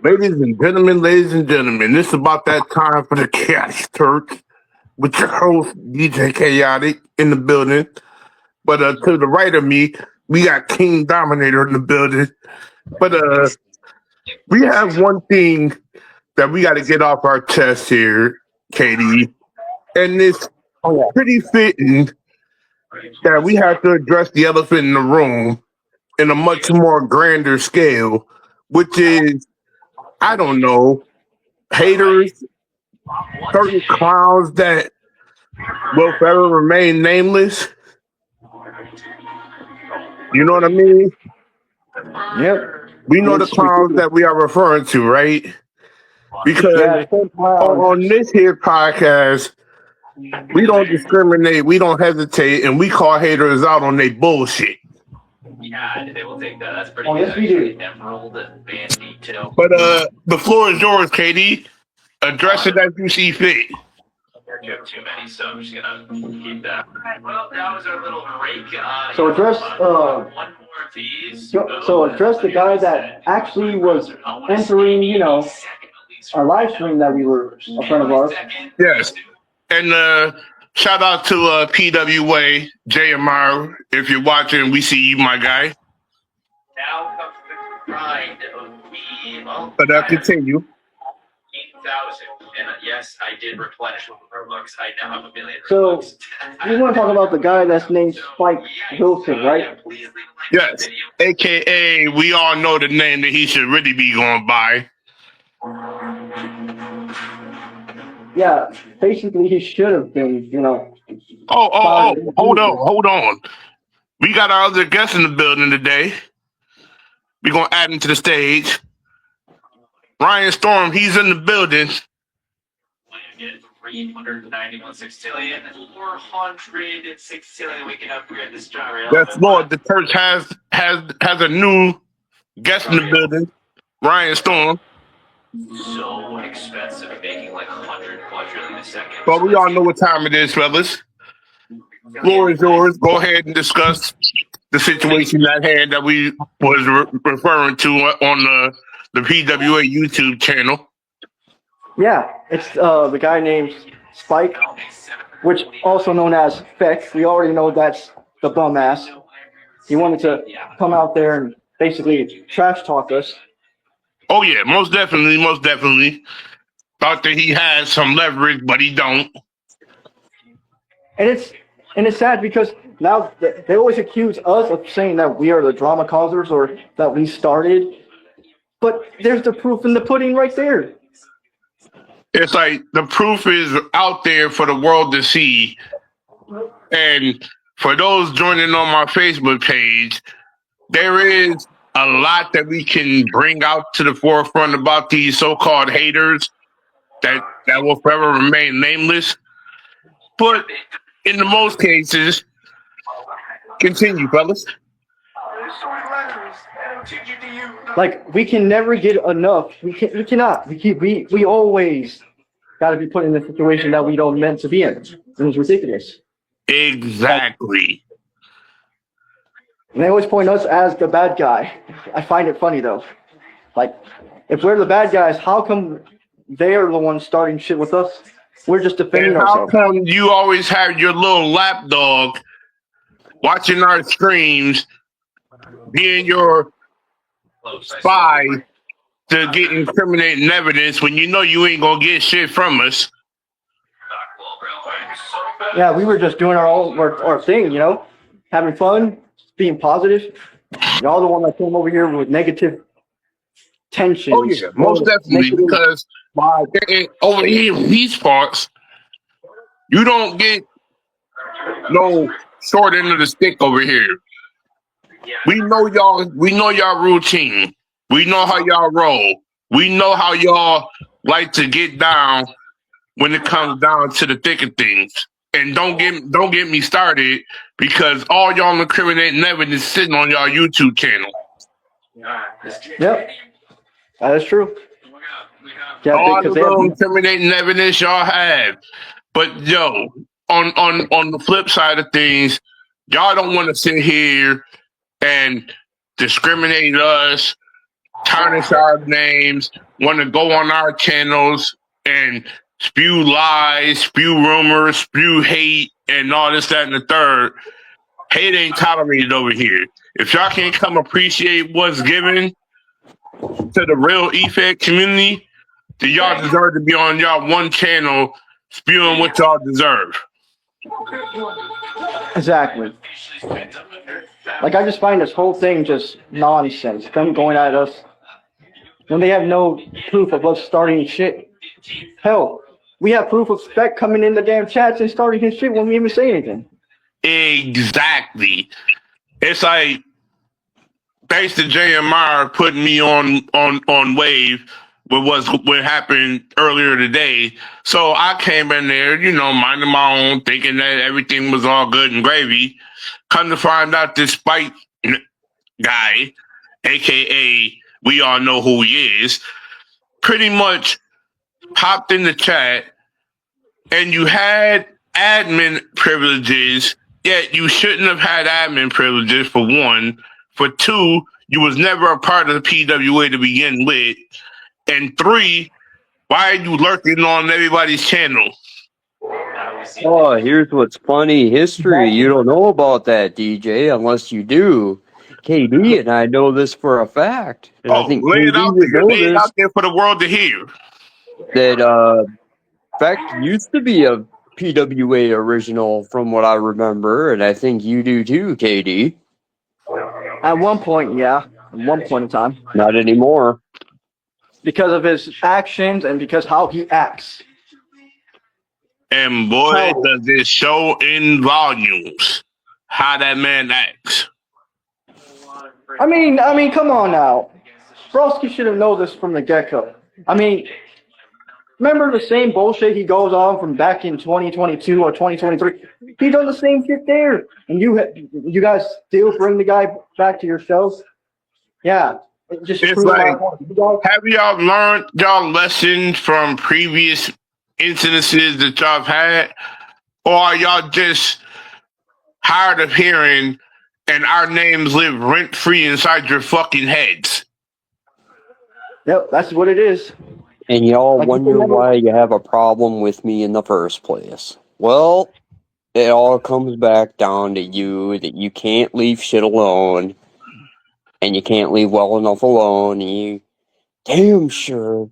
Ladies and gentlemen, this is about that time for the Chaos Church with your host, DJ Chaotic, in the building. But to the right of me, we got King Dominator in the building. But we have one thing that we got to get off our chest here, Katie. And it's Oh yeah. pretty fitting that we have to address the elephant in the room in a much more grander scale, which is, I don't know, haters, certain clowns that will forever remain nameless. You know what I mean? Yep. We know the It's clowns ridiculous. that we are referring to, right? Because Yeah, the same on clowns. this here podcast, we don't discriminate, we don't hesitate, and we call haters out on their bullshit. Yeah, they will take that. That's pretty Oh good. yes, we do. Actually. Emerald and Bandito. But the floor is yours, Katie. Address it as you see fit. You have too many, so I'm just gonna keep that. Well, that was our little break. So address one more of these. so address the guy that actually was entering, our live stream that we were a friend of ours. Yes. And shout out to PWA, JMR. If you're watching, we see you, my guy. Now comes the grind of me. Well, But continue. 8,000. And yes, I did replenish with Robux. I now have a million So Robux. we want to talk about the guy that's named Spike Wilson, right? Please leave a like Yes. to the video. AKA, we all know the name that he should really be going by. Yeah, basically he should have been, Oh, fired. hold on. We got our other guest in the building today. We're going to add him to the stage. Ryan Storm, he's in the building. 391 sextillion, 406 sextillion. We can upgrade this genre. Yes, Lord, the church has a new guest in the building. Ryan Storm. So expensive, making like 100 quadrillion a second. But we all know what time it is, fellas. Floor is yours. Go ahead and discuss the situation at hand that we was referring to on the PWA YouTube channel. Yeah, it's the guy named Spike, which also known as Feck. We already know that's the bum ass. He wanted to come out there and basically trash talk us. Oh yeah, most definitely. Thought that he had some leverage, but he don't. And it's sad because now they always accuse us of saying that we are the drama causers or that we started. But there's the proof in the pudding right there. It's like the proof is out there for the world to see. And for those joining on my Facebook page, there is a lot that we can bring out to the forefront about these so-called haters that will forever remain nameless. But in the most cases, continue, fellas. Like we can never get enough. We cannot. We always got to be put in a situation that we don't meant to be in. It was ridiculous. Exactly. And they always point us as the bad guy. I find it funny though. Like if we're the bad guys, how come they are the ones starting shit with us? We're just defending And how ourselves. come you always have your little lapdog watching our streams, being your spy to get incriminating evidence when you know you ain't gonna get shit from us? Yeah, we were just doing our thing, having fun, being positive. Y'all the one that came over here with negative tensions. Oh yeah, most definitely. Because over here in these parts, you don't get no short end of the stick over here. We know y'all. We know y'all routine. We know how y'all roll. We know how y'all like to get down when it comes down to the thick of things. And don't get me started because all y'all incriminating evidence is sitting on y'all YouTube channel. Yep, that is true. Yeah, All the because they little have, incriminating evidence y'all have. But yo, on the flip side of things, y'all don't want to sit here and discriminate us tarnish our names, want to go on our channels and spew lies, spew rumors, spew hate, and all this, that, and the third. Hate ain't tolerated over here. If y'all can't come appreciate what's given to the real effect community, then y'all deserve to be on y'all one channel spewing what y'all deserve. Exactly. Like, I just find this whole thing just nonsense. Them going at us when they have no proof of us starting shit. Hell, we have proof of Spec coming in the damn chats and starting his shit when we even say anything. Exactly. It's like, thanks to JMR putting me on wave with what happened earlier today. So I came in there, minding my own, thinking that everything was all good and gravy. Come to find out this Spike guy, aka we all know who he is, pretty much popped in the chat, and you had admin privileges, yet you shouldn't have had admin privileges, for one. For two, you was never a part of the PWA to begin with. And three, why are you lurking on everybody's channel? Oh, here's what's funny history. You don't know about that, DJ, unless you do. KD and I know this for a fact. And I think Lay it KD out would there. know Lay it this, out there for the world to hear. that Feck used to be a PWA original from what I remember, and I think you do too, KD. At one point, yeah. At one point in time. Not anymore. Because of his actions and because how he acts. And boy, does it show in volumes how that man acts. I mean, come on now. Broski should have known this from the get-go. I mean, remember the same bullshit he goes on from back in 2022 or 2023? He done the same shit there. And you guys still bring the guy back to your shows? Yeah. It's like, have y'all learned y'all lessons from previous incidences that y'all have had? Or are y'all just tired of hearing and our names live rent-free inside your fucking heads? Yep, that's what it is. And y'all wonder why you have a problem with me in the first place. Well, it all comes back down to you, that you can't leave shit alone. And you can't leave well enough alone. And you damn sure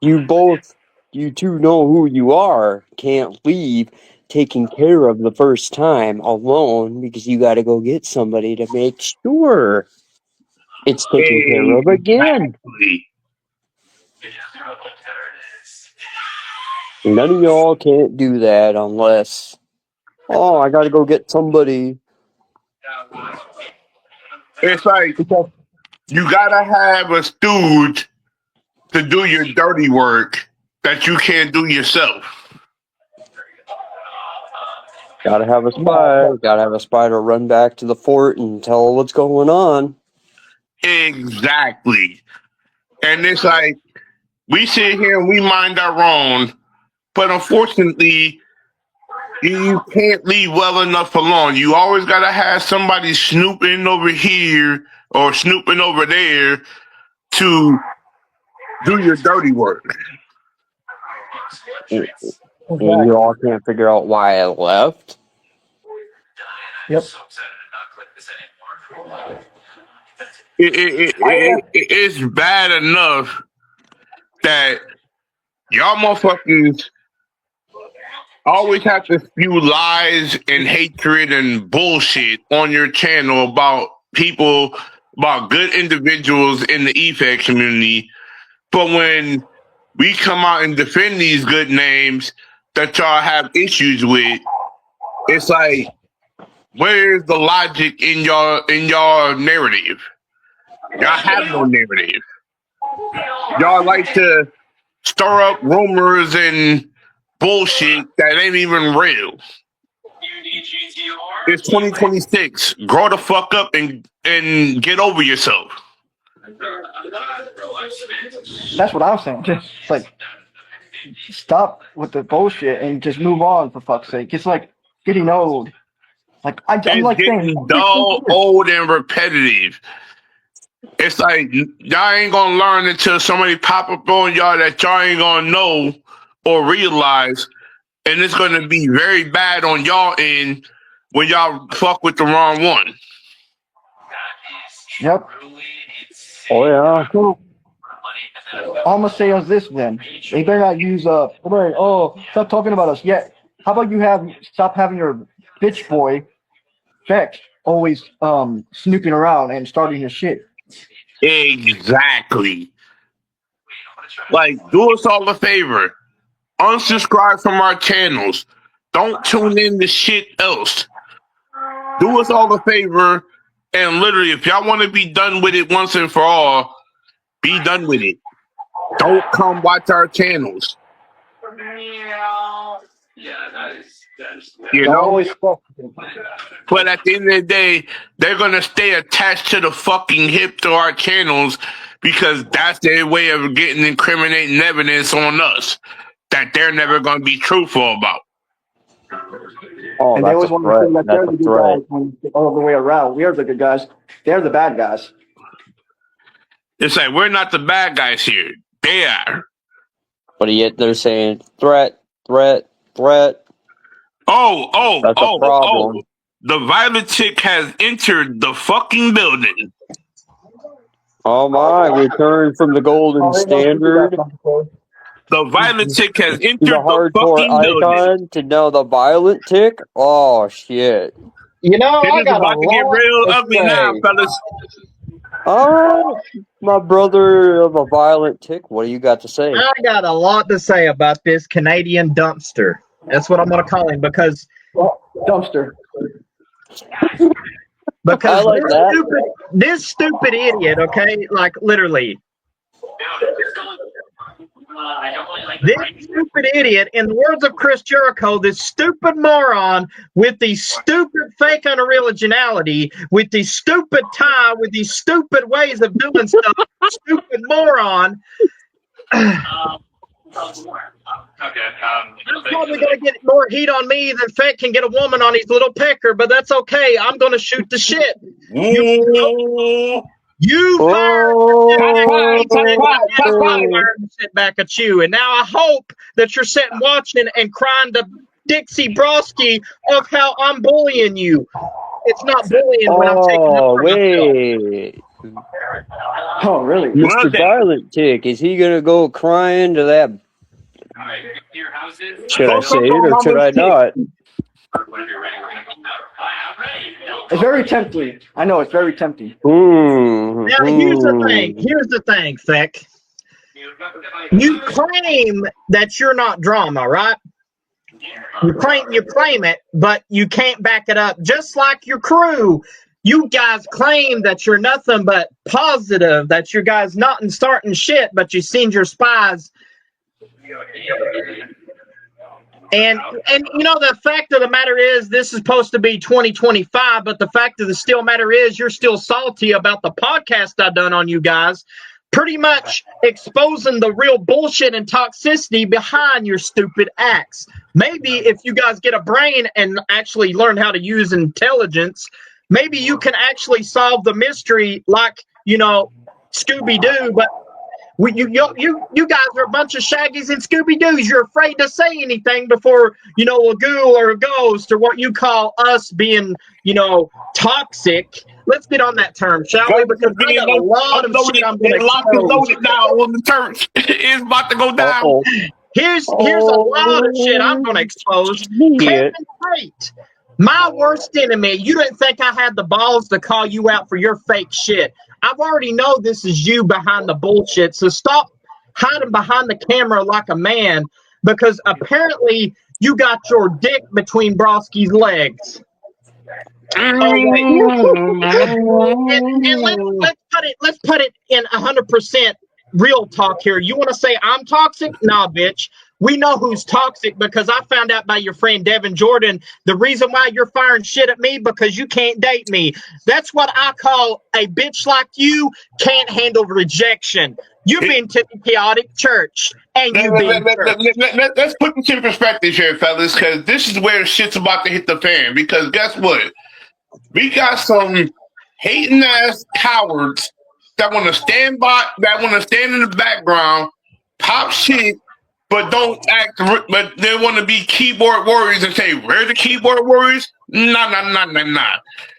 you two know who you are, can't leave taking care of the first time alone, because you gotta go get somebody to make sure it's taken care of again. None of y'all can't do that unless, I gotta go get somebody. It's like, you gotta have a stooge to do your dirty work that you can't do yourself. Gotta have a spy to run back to the fort and tell what's going on. Exactly. And it's like, we sit here and we mind our own, but unfortunately, you can't leave well enough alone. You always gotta have somebody snooping over here or snooping over there to do your dirty work. And you all can't figure out why I left. Yep. It's bad enough that y'all motherfuckers always have to spew lies and hatred and bullshit on your channel about people, about good individuals in the effect community. But when we come out and defend these good names that y'all have issues with, it's like, where's the logic in y'all narrative? Y'all have no narrative. Y'all like to stir up rumors and bullshit that ain't even real. It's 2026. Grow the fuck up and get over yourself. That's what I'm saying. Just like, stop with the bullshit and just move on, for fuck's sake. It's like getting old. Like I'm It's like getting saying, dull, old, and repetitive. It's like y'all ain't gonna learn until somebody pop up on y'all that y'all ain't gonna know or realize, and it's gonna be very bad on y'all end when y'all fuck with the wrong one. Yep. Oh yeah. So all I'm gonna say is this then. They better not use stop talking about us. Yeah. How about stop having your bitch boy Vex always snooping around and starting his shit. Exactly. Like, do us all a favor. Unsubscribe from our channels. Don't tune in to shit else. Do us all a favor, and literally, if y'all want to be done with it once and for all, be done with it. Don't come watch our channels. Yeah, that is You Y'all know? always fuck. But at the end of the day, they're gonna stay attached to the fucking hip to our channels because that's their way of getting incriminating evidence on us that they're never gonna be truthful about. Oh, And they that's a always want to threat. say that That's they're a the good threat. guys when it's all the way around. We are the good guys. They're the bad guys. It's like we're not the bad guys here. They are. But yet they're saying threat, threat, threat. That's a Oh. problem. The violet chick has entered the fucking building. Oh my, return from the golden Oh, they know to do that standard sometimes. The violet chick has to the entered the hardcore fucking building. icon to now the violent tick. Oh shit. You know, It I is got a about to get lot real to ugly now, say. fellas. Alright, my brother of a violent tick, what do you got to say? I got a lot to say about this Canadian dumpster. That's what I'm going to call him because Dumpster. I like that. this stupid idiot. Okay, like literally, this stupid idiot. In the words of Chris Jericho, this stupid moron with the stupid fake unoriginality, with the stupid tie, with these stupid ways of doing stuff. Stupid moron. I'm probably going to get more heat on me than Fett can get a woman on his little pecker, but that's okay. I'm going to shoot the shit. You fired shit back at you, and now I hope that you're sitting watching and crying to Dixie Broski of how I'm bullying you. It's not bullying when I'm taking it Oh for myself. wait. Oh, really? Mr. Violent Tick, is he gonna go crying to that? Should I say it or should I not? It's very tempting. I know it's very tempting. Now, here's the thing, Feck. You claim that you're not drama, right? You claim it, but you can't back it up. Just like your crew, you guys claim that you're nothing but positive, that you guys not starting shit, but you send your spies. And you know, the fact of the matter is, this is supposed to be 2025, but the fact of the still matter is, you're still salty about the podcast I done on you guys, pretty much exposing the real bullshit and toxicity behind your stupid acts. Maybe if you guys get a brain and actually learn how to use intelligence, maybe you can actually solve the mystery like, you know, Scooby-Doo, but you guys are a bunch of Shaggies and Scooby-Doos. You're afraid to say anything before, you know, a ghoul or a ghost or what you call us being, you know, toxic. Let's get on that term, shall we? Because I got a lot of shit I'm going to expose. Loaded now on the church. It's about to go down. Uh-oh. Here's a lot of shit I'm going to expose. Kevin Tate, my worst enemy. You didn't think I had the balls to call you out for your fake shit. I've already know this is you behind the bullshit, so stop hiding behind the camera like a man, because apparently you got your dick between Broski's legs. Oh wait, and let's put it in 100% real talk here. You want to say I'm toxic? Nah, bitch. We know who's toxic because I found out by your friend Devin Jordan the reason why you're firing shit at me because you can't date me. That's what I call a bitch like you can't handle rejection. You've been to the chaotic church and you've been. Let's put into perspective here, fellas, because this is where shit's about to hit the fan. Because guess what? We got some hating ass cowards that want to stand in the background, pop shit, but don't act. But they want to be keyboard warriors and say, "Where's the keyboard warriors?" Nah.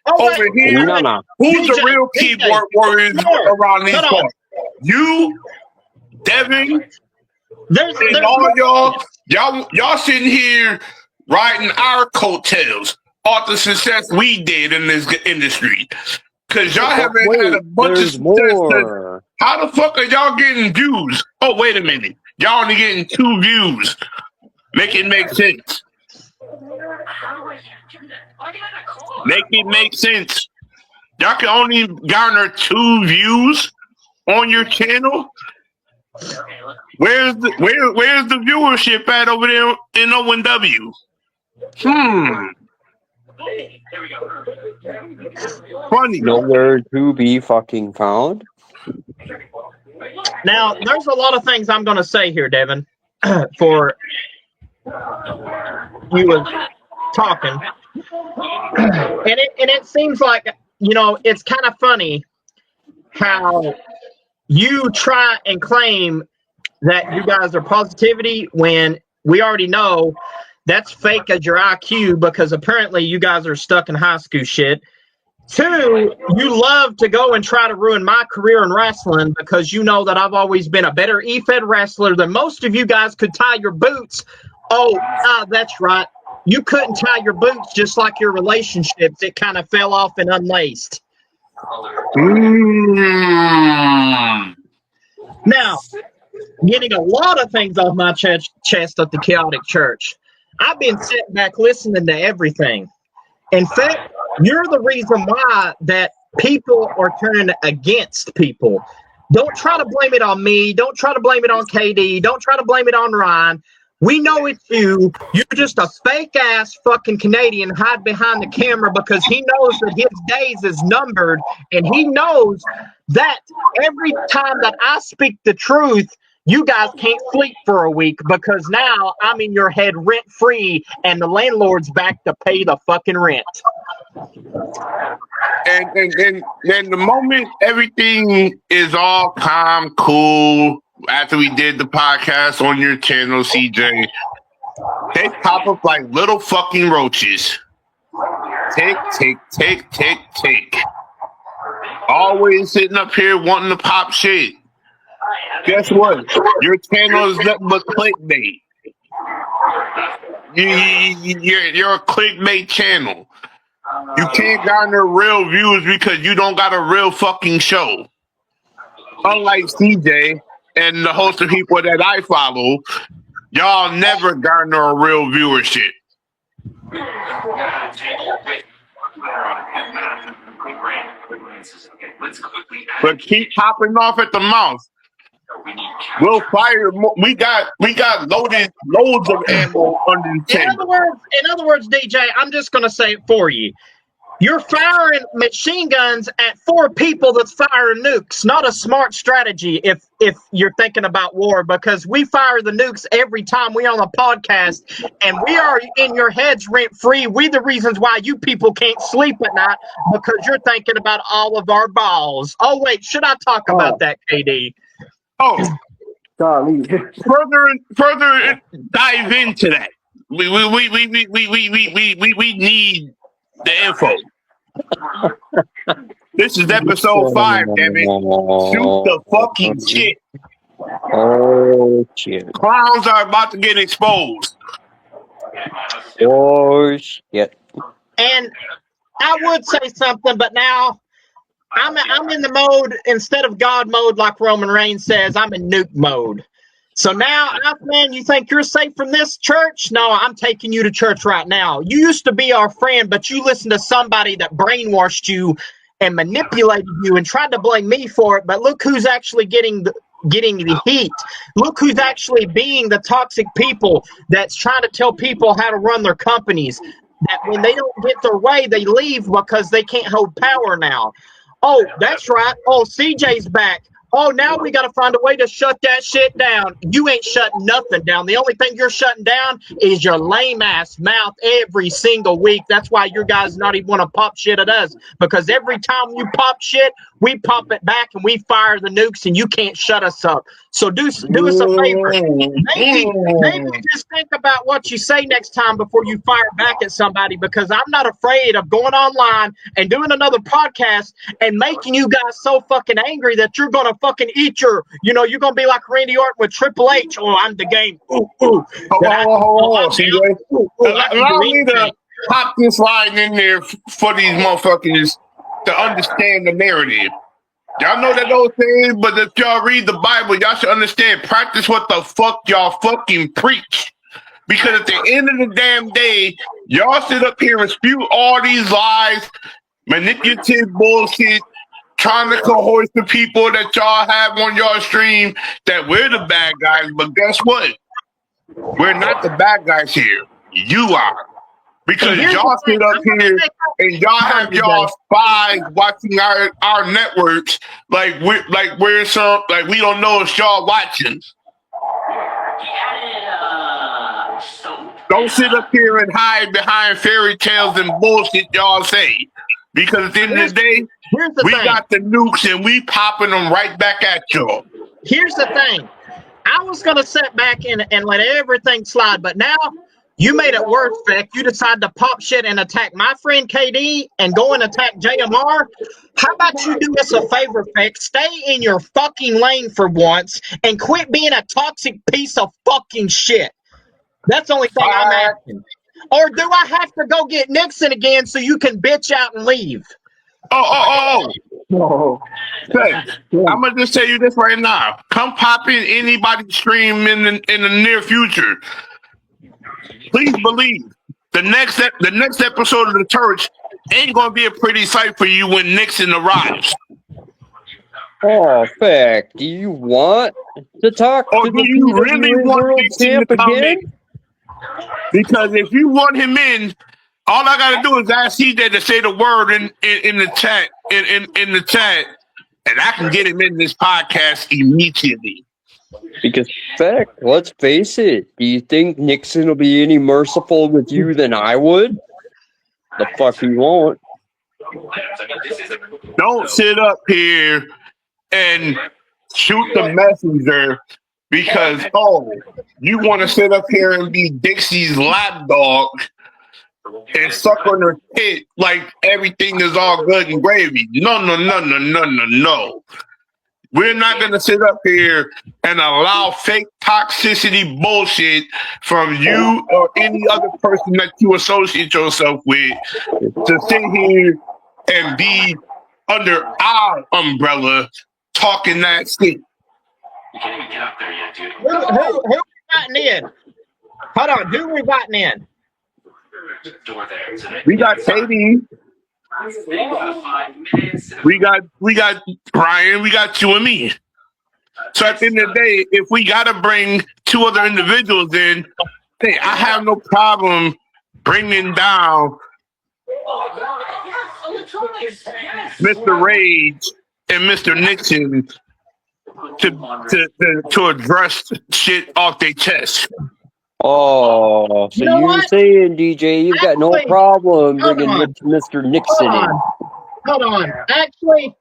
Oh, Over wait, here, No. who's the DJ, real keyboard warriors Lord, around these hold on. parts? You, Devin, There's and all more. y'all sitting here riding our coattails off the success we did in this industry. Because y'all haven't had a bunch of There's success. more. How the fuck are y'all getting views? Oh, wait a minute. Y'all only getting 2 views. Make it make sense. Make it make sense. Y'all can only garner 2 views on your channel. Where's the viewership at over there in ONW? Funny. Nowhere to be fucking found. Now, there's a lot of things I'm going to say here, Devin, for you was talking. And it seems like, it's kind of funny how you try and claim that you guys are positivity when we already know that's fake as your IQ, because apparently you guys are stuck in high school shit. 2, you love to go and try to ruin my career in wrestling because you know that I've always been a better E-Fed wrestler than most of you guys could tie your boots. Oh, that's right. You couldn't tie your boots, just like your relationships. It kind of fell off and unlaced. Now, getting a lot of things off my chest at the Khaotic Church. I've been sitting back listening to everything. In fact, you're the reason why that people are turning against people. Don't try to blame it on me. Don't try to blame it on KD. Don't try to blame it on Ryan. We know it's you. You're just a fake-ass fucking Canadian hide behind the camera because he knows that his days is numbered, and he knows that every time that I speak the truth, you guys can't sleep for a week because now I'm in your head rent-free and the landlord's back to pay the fucking rent. And the moment everything is all calm, cool, after we did the podcast on your channel, CJ, they pop up like little fucking roaches. Tick. Always sitting up here wanting to pop shit. Guess what? Your channel is nothing but clickbait. You're a clickbait channel. You can't garner real views because you don't got a real fucking show. Unlike CJ and the host of people that I follow, y'all never garner a real viewership. But keep popping off at the mouth. We'll fire. We got loads of ammo under the table. In other words, DJ, I'm just going to say it for you. You're firing machine guns at 4 people that's firing nukes. Not a smart strategy if you're thinking about war, because we fire the nukes every time we on a podcast, and we are in your heads rent free. We the reasons why you people can't sleep at night because you're thinking about all of our balls. Oh wait, should I talk about that, KD? Oh, Golly. further dive into that. We need the info. This is episode 5, damn it. Shoot the fucking shit. Oh shit. Clowns are about to get exposed. Oh shit. And I would say something, but now I'm in the mode, instead of God mode like Roman Reigns says, I'm in nuke mode. So now, man, you think you're safe from this church? No, I'm taking you to church right now. You used to be our friend, but you listened to somebody that brainwashed you and manipulated you and tried to blame me for it. But look who's actually getting the heat. Look who's actually being the toxic people that's trying to tell people how to run their companies. That when they don't get their way, they leave because they can't hold power now. Oh, that's right. Oh, CJ's back. Oh, now we got to find a way to shut that shit down. You ain't shutting nothing down. The only thing you're shutting down is your lame-ass mouth every single week. That's why your guys not even want to pop shit at us, because every time you pop shit, we pop it back and we fire the nukes, and you can't shut us up. So do us a favor. Maybe just think about what you say next time before you fire back at somebody, because I'm not afraid of going online and doing another podcast and making you guys so fucking angry that you're gonna fucking eat your, you're gonna be like Randy Orton with Triple H. Oh, I'm the game. Ooh, ooh. Hold on, CJ. Allow me to pop this line in there for these motherfuckers to understand the narrative. Y'all know that old saying, but if y'all read the Bible, y'all should understand, practice what the fuck y'all fucking preach. Because at the end of the damn day, y'all sit up here and spew all these lies, manipulative bullshit, trying to coerce the people that y'all have on your stream that we're the bad guys. But guess what? We're not the bad guys here. You are. Because y'all sit up here and y'all have y'all spies watching our networks like we don't know if y'all watching. Don't sit up here and hide behind fairy tales and bullshit y'all say. Because at the end of the day, we got the nukes and we popping them right back at y'all. Here's the thing. I was going to sit back and let everything slide, but now you made it worse, Feck. You decided to pop shit and attack my friend KD and go and attack JMR. How about you do us a favor, Feck? Stay in your fucking lane for once and quit being a toxic piece of fucking shit. That's the only thing I'm asking. Or do I have to go get Nixon again so you can bitch out and leave? No. Hey, I'm gonna just tell you this right now. Come pop in anybody's stream in the near future. Please believe the next episode of the Church ain't gonna be a pretty sight for you when Nixon arrives. Oh, Feck, do you want to talk to the you really PWA want World Nixon Champ to come again? in? Because if you want him in, all I gotta do is ask CJ to say the word in the chat in the chat, and I can get him in this podcast immediately. Because, Feck, let's face it, do you think Nixon will be any merciful with you than I would? The fuck he won't. Don't sit up here and shoot the messenger because, you want to sit up here and be Dixie's lapdog and suck on her tit like everything is all good and gravy. No. We're not going to sit up here and allow fake toxicity bullshit from you or any other person that you associate yourself with to sit here and be under our umbrella talking that shit. You can't even get up there yet, dude. Who are we inviting in? Hold on, who are we inviting in? Door there. So We got Katie. We got Brian. We got you and me. So at the end of the day, if we gotta bring two other individuals in, hey, I have no problem bringing down Mr. Rage and Mr. Nixon to address shit off their chest. Oh, so you're saying, DJ, you've got no problem bringing Mr. Nixon in. Hold on. Actually,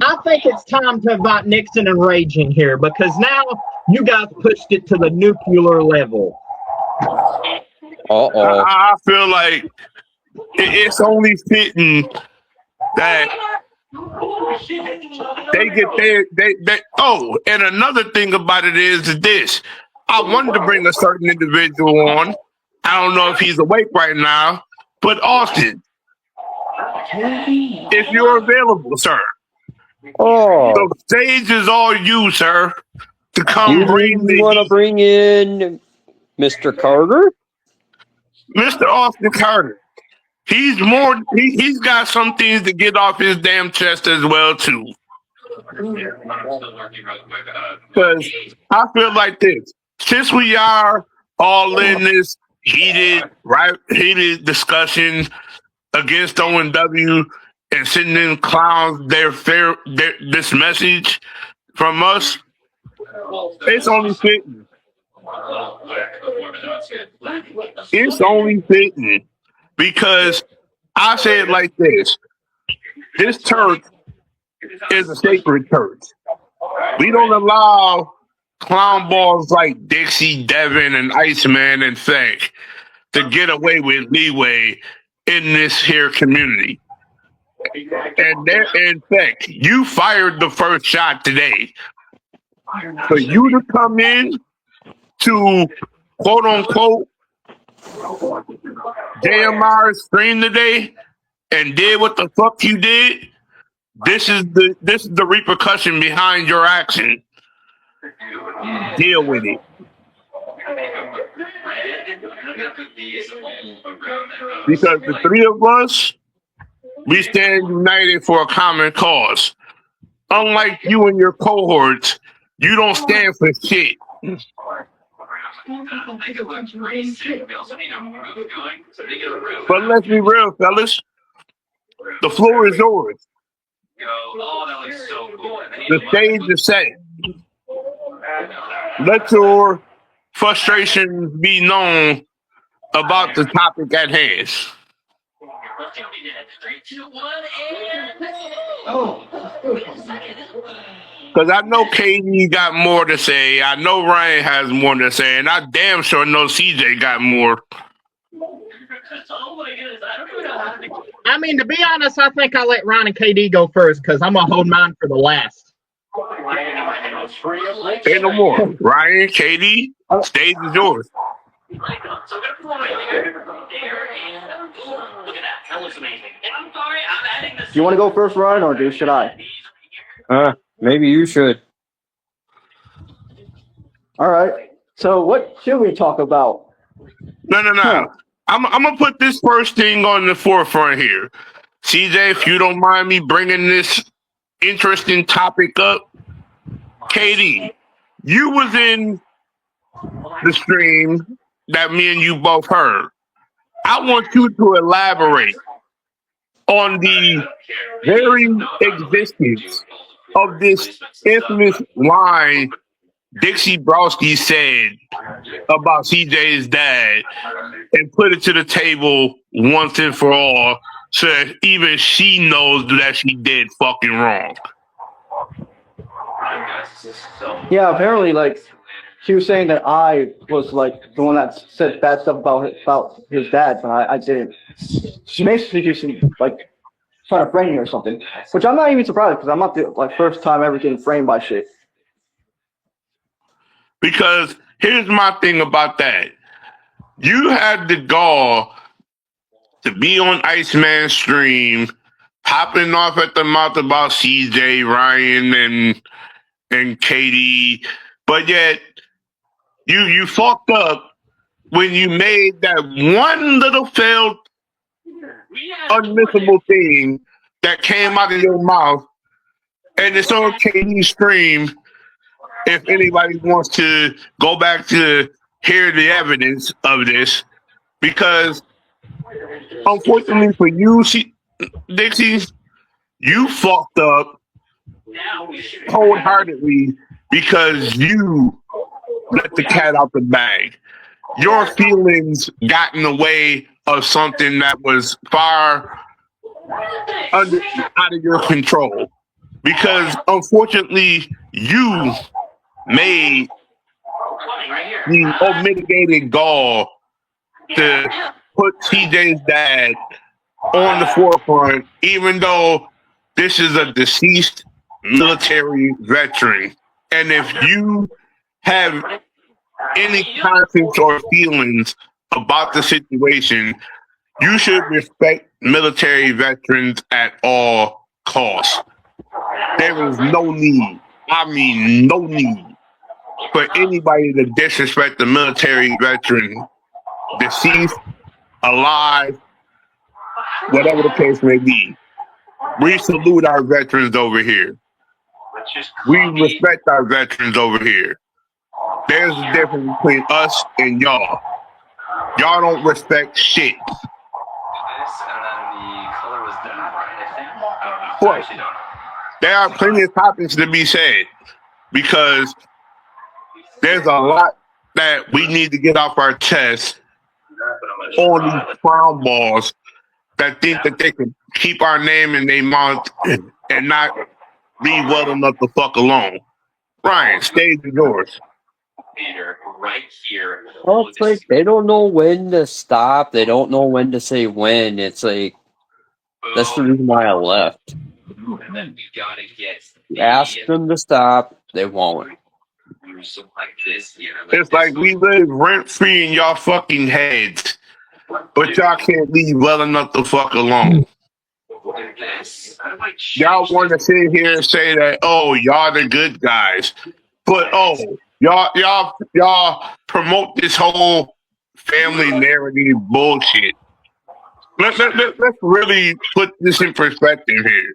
I think it's time to invite Nixon and Rage in here because now you guys pushed it to the nuclear level. I feel like it's only fitting that they get there. And another thing about it is this. I wanted to bring a certain individual on. I don't know if he's awake right now, but Austin, if you're available, sir. The stage is all you, sir, to come bring the... You want to bring in Mr. Carter? Mr. Austin Carter. He's got some things to get off his damn chest as well, too. Because I feel like this. Since we are all in this heated discussion against ONW and sending in clowns this message from us, it's only fitting. It's only fitting because I say it like this. This Turk is a sacred church. We don't allow clown balls like Dixie, Devin, and Iceman and Feck to get away with leeway in this here community. And in fact, you fired the first shot today. For you to come in to quote unquote JMR's stream today and did what the fuck you did, this is the repercussion behind your action. Deal with it. Because the three of us, we stand united for a common cause. Unlike you and your cohorts, you don't stand for shit. But let's be real, fellas. The floor is yours. The stage is set. Let your frustrations be known about the topic at hand. Because I know KD got more to say. I know Ryan has more to say. And I damn sure know CJ got more. I mean, to be honest, I think I'll let Ryan and KD go first because I'm going to hold mine for the last. Say no more. Ryan, KD, stage is yours. Do you want to go first, Ryan, or should I? Maybe you should. All right. So what should we talk about? No. I'm going to put this first thing on the forefront here. CJ, if you don't mind me bringing this interesting topic up. KD, you was in the stream that me and you both heard. I want you to elaborate on the very existence of this infamous line Dixie Browski said about CJ's dad and put it to the table once and for all so that even she knows that she did fucking wrong. Yeah, apparently, like, she was saying that I was, like, the one that said bad stuff about his dad, but I didn't. She basically just, like, trying to frame me or something, which I'm not even surprised because I'm not the first time ever getting framed by shit. Because here's my thing about that. You had the gall to be on Iceman's stream, popping off at the mouth about CJ, Ryan, and KD, but yet you fucked up when you made that one little failed, unmissable thing that came out of your mouth, and it's on KD's stream. If anybody wants to go back to hear the evidence of this, because unfortunately for you, Dixie, you fucked up cold-heartedly because you let the cat out the bag. Your feelings got in the way of something that was far out of your control. Because unfortunately, you made the unmitigated gall to put CJ's dad on the forefront, even though this is a deceased military veteran. And if you have any conscience or feelings about the situation, you should respect military veterans at all costs. There is no need, I mean no need, for anybody to disrespect the military veteran, deceased, alive, whatever the case may be. We salute our veterans over here. We respect our veterans over here. There's a difference between us and y'all. Y'all don't respect shit. What? There are plenty of topics to be said because there's a lot that we need to get off our chest on these clown balls that think that they can keep our name in their mouth and not leave well enough the fuck alone. Ryan, stage is yours. Right here. Well, it's like they don't know when to stop. They don't know when to say when. It's like that's the reason why I left. And then we gotta get Ask them to stop, they won't. like this here. It's like we live rent free in y'all fucking heads, but y'all can't leave well enough the fuck alone. Y'all want to sit here and say that, oh, y'all the good guys, but oh, y'all promote this whole family narrative bullshit. Let's really put this in perspective here.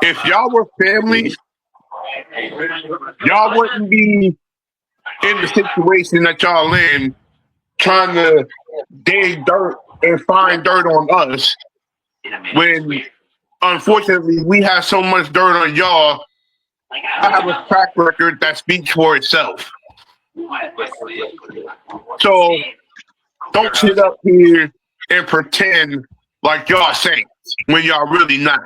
If y'all were family, y'all wouldn't be in the situation that y'all in, trying to dig dirt and find dirt on us, when unfortunately we have so much dirt on y'all. I have a track record that speaks for itself. So don't sit up here and pretend like y'all saints when y'all really not.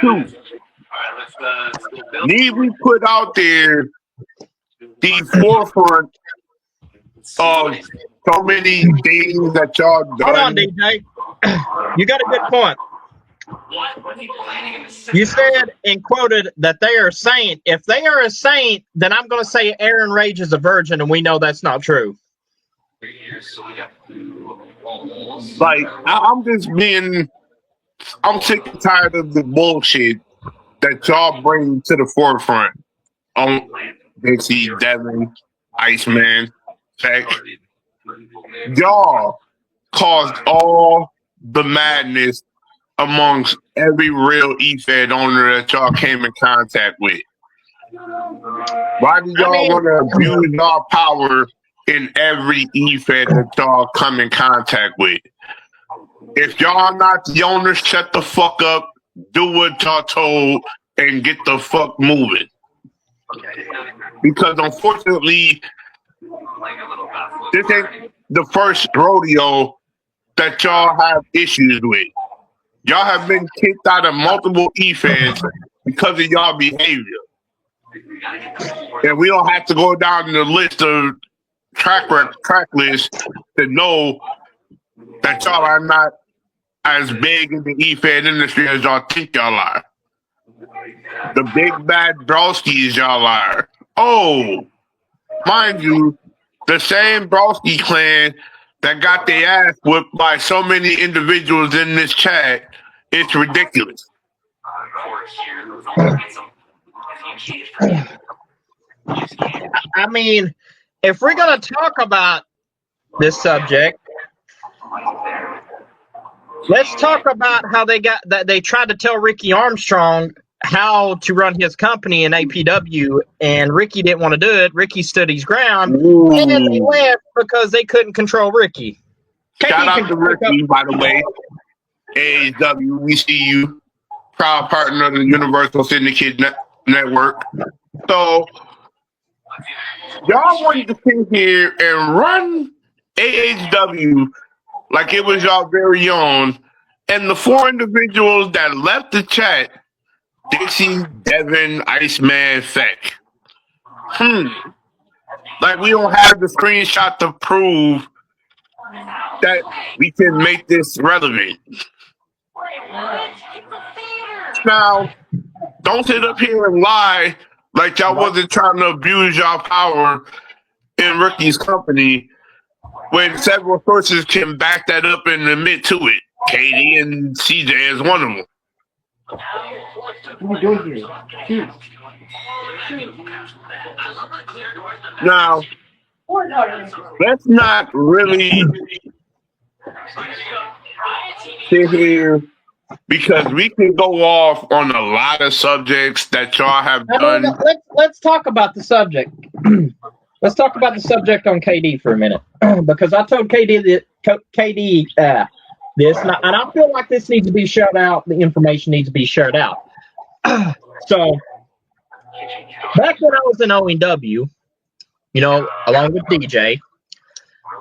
Two, need we put out there the forefront of so many things that y'all done. Hold on, DJ. You got a good point. You said and quoted that they are a saint. If they are a saint, then I'm going to say Aaron Rage is a virgin, and we know that's not true. Like, I'm sick and tired of the bullshit that y'all bring to the forefront. Dixie, Devin, Iceman, Tech. Y'all caused all the madness amongst every real E-Fed owner that y'all came in contact with. Why do y'all want to abuse y'all power in every E-Fed that y'all come in contact with? If y'all not the owners, shut the fuck up, do what y'all told, and get the fuck moving. Because unfortunately, this ain't the first rodeo that y'all have issues with. Y'all have been kicked out of multiple E-Feds because of y'all behavior. And we don't have to go down the list of track lists to know that y'all are not as big in the E-Fed industry as y'all think y'all are. The big bad Browskis y'all are. Oh, mind you, the same Browski clan that got their ass whipped by so many individuals in this chat, it's ridiculous. I mean, if we're going to talk about this subject, let's talk about how they tried to tell Ricky Armstrong how to run his company in APW, and Ricky didn't want to do it. Ricky stood his ground, and then they left because they couldn't control Ricky. Shout out to Ricky, by the way. AEW, we see you. Proud partner of the Universal Syndicate Network. So, y'all wanted to sit here and run AEW like it was y'all very own, and the four individuals that left the chat, Dixie, Devin, Iceman, Feck. Like we don't have the screenshot to prove that we can make this relevant. Now, don't sit up here and lie like y'all wasn't trying to abuse y'all power in Ricky's company when several sources can back that up and admit to it. Katie and CJ is one of them. What are you doing here? Now, let's not really sit here because we can go off on a lot of subjects that y'all have done. Let's talk about the subject. Let's talk about the subject on KD for a minute, because I told KD this, and I feel like this needs to be shared out. The information needs to be shared out. So, back when I was in ONW, along with DJ,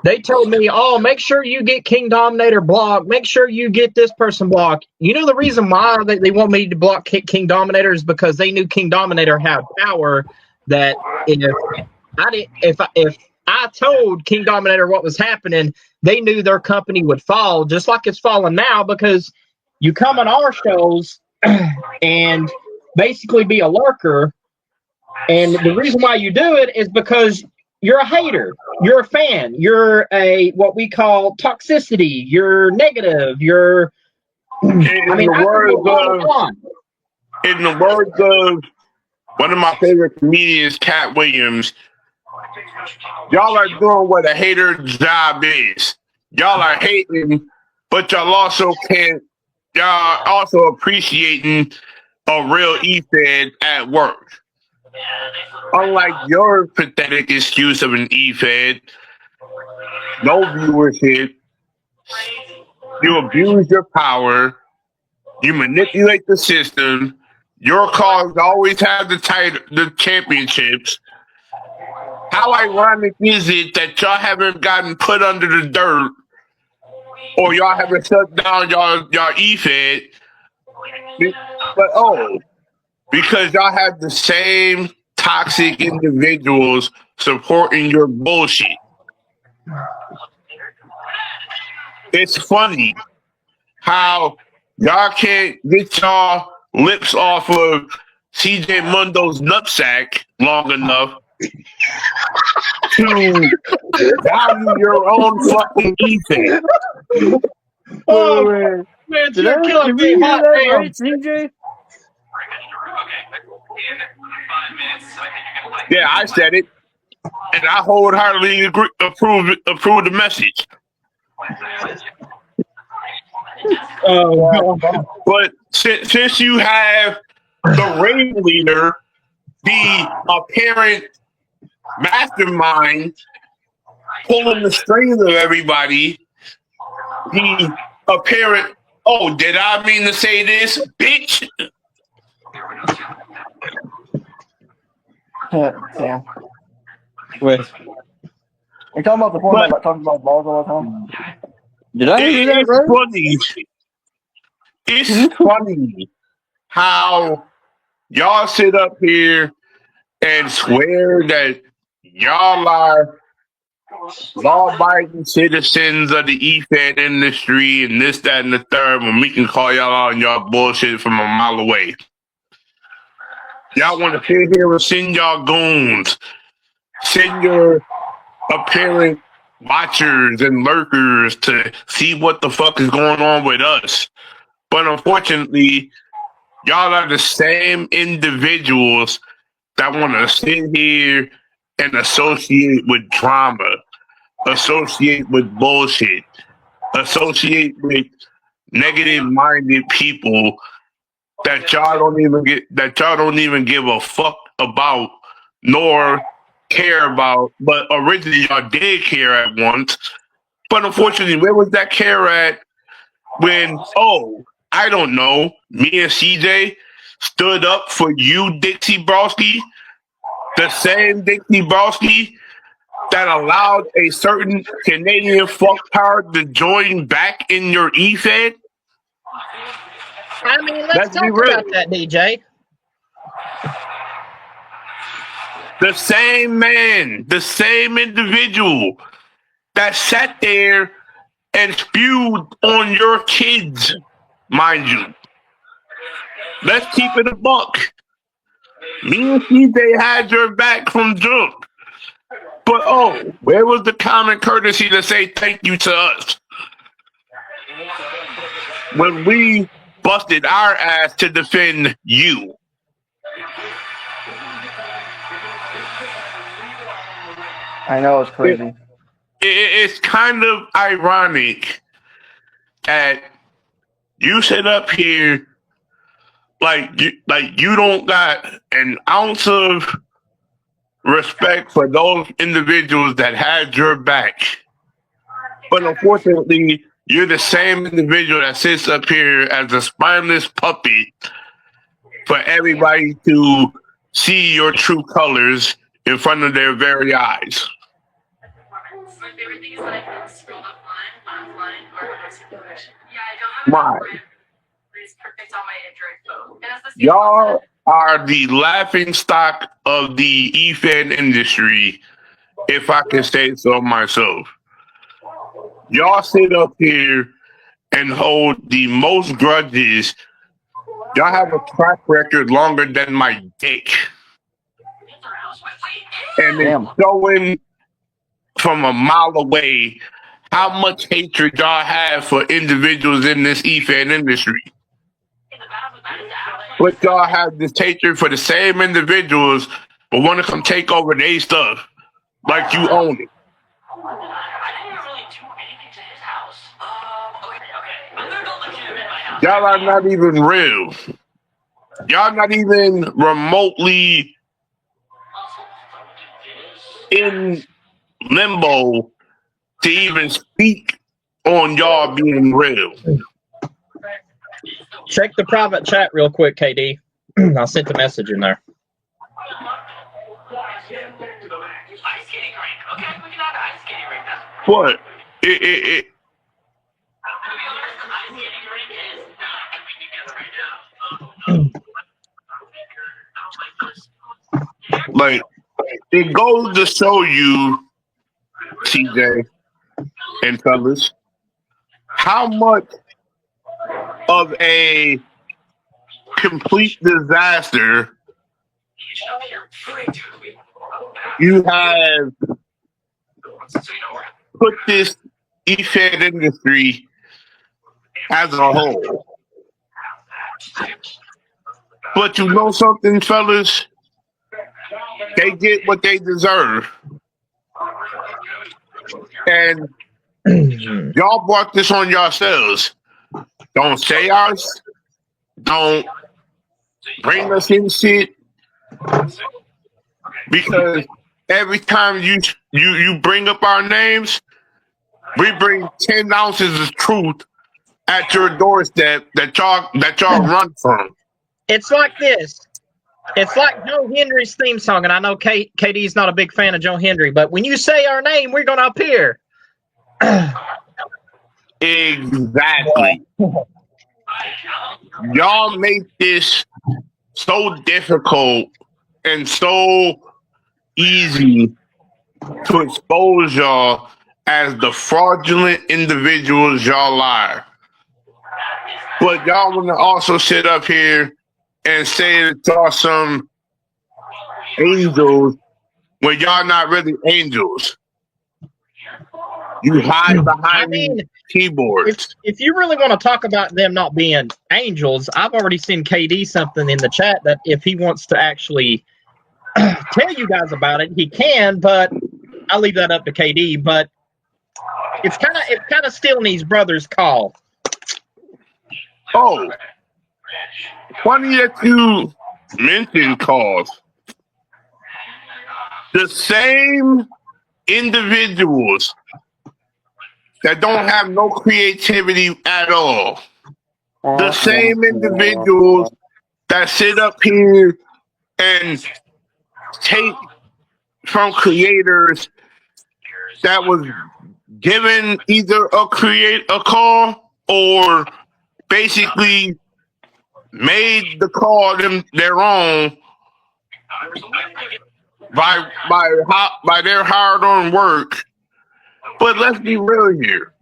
They told me, oh, make sure you get King Dominator blocked. Make sure you get this person blocked. You know the reason why they want me to block King Dominator is because they knew King Dominator had power that if I told King Dominator what was happening, they knew their company would fall, just like it's falling now, because you come on our shows and basically be a lurker. And the reason why you do it is because you're a hater. You're a fan. You're a what we call toxicity. You're negative. You're. In the words of one of my favorite comedians, Cat Williams, y'all are doing what a hater's job is. Y'all are hating, but y'all also appreciating a real E-Fed at work. Unlike your pathetic excuse of an E-Fed, no viewership, you abuse your power, you manipulate the system, your cause always have the championships. How ironic is it that y'all haven't gotten put under the dirt or y'all haven't shut down y'all E-Fed? But because y'all have the same toxic individuals supporting your bullshit. It's funny how y'all can't get y'all lips off of CJ Mundo's nutsack long enough to value your own fucking E-Fed. Oh, man, you're killing me, hot damn. Right, CJ? Yeah, I said it, and I wholeheartedly approve the message. But since you have the ringleader, the apparent mastermind pulling the strings of everybody, the apparent, oh, did I mean to say this, bitch? Yeah. Wait, You're talking about the format about talking about balls all the time? did I hear that right? Funny. It's funny how y'all sit up here and swear that y'all are law-abiding citizens of the E-Fed industry and this, that, and the third, when we can call y'all out on y'all bullshit from a mile away. Y'all want to sit here and send y'all goons, send your apparent watchers and lurkers to see what the fuck is going on with us. But unfortunately, y'all are the same individuals that want to sit here and associate with drama, associate with bullshit, associate with negative-minded people that y'all don't even give a fuck about nor care about. But originally y'all did care at once. But unfortunately, where was that care at when, I don't know, me and CJ stood up for you, Dixie Browski, the same Dixie Browski that allowed a certain Canadian fucktard to join back in your E-Fed? I mean, let's talk about that, DJ. The same man, the same individual that sat there and spewed on your kids, mind you. Let's keep it a buck. Me and CJ had your back from jump. But where was the common courtesy to say thank you to us when we busted our ass to defend you? I know, it's crazy. It's kind of ironic that you sit up here like you don't got an ounce of respect for those individuals that had your back. But unfortunately, you're the same individual that sits up here as a spineless puppet for everybody to see your true colors in front of their very eyes. Why? Y'all are the laughing stock of the e-fan industry, if I can say so myself. Y'all sit up here and hold the most grudges. Y'all have a track record longer than my dick. And it's Damn. showing from a mile away how much hatred y'all have for individuals in this e-fan industry. But y'all have this hatred for the same individuals, but want to come take over their stuff like you own it. Y'all are not even real. Y'all not even remotely in limbo to even speak on y'all being real. Check the private chat real quick, KD. I sent the message in there. But it like it goes to show you, TJ and fellas, how much of a complete disaster you have put this e-fan industry as a whole. But you know something, fellas? They get what they deserve. And y'all brought this on yourselves. Don't say us. Don't bring us in shit. Because every time you bring up our names, we bring 10 ounces of truth at your doorstep that y'all run from. It's like this. It's like Joe Henry's theme song, and I know KD's not a big fan of Joe Henry, but when you say our name, we're going to appear. Exactly. Y'all make this so difficult and so easy to expose y'all as the fraudulent individuals y'all are. But y'all want to also sit up here and say that y'all some angels when y'all not really angels. You hide behind keyboards. If you really want to talk about them not being angels, I've already seen KD something in the chat that if he wants to actually tell you guys about it, he can, but I'll leave that up to KD. But it's kind of stealing his brother's call. Oh, funny that you mentioned calls. The same individuals that don't have no creativity at all. The same individuals that sit up here and take from creators that was given either a call or basically made the call their own by their hard-earned work. But let's be real here.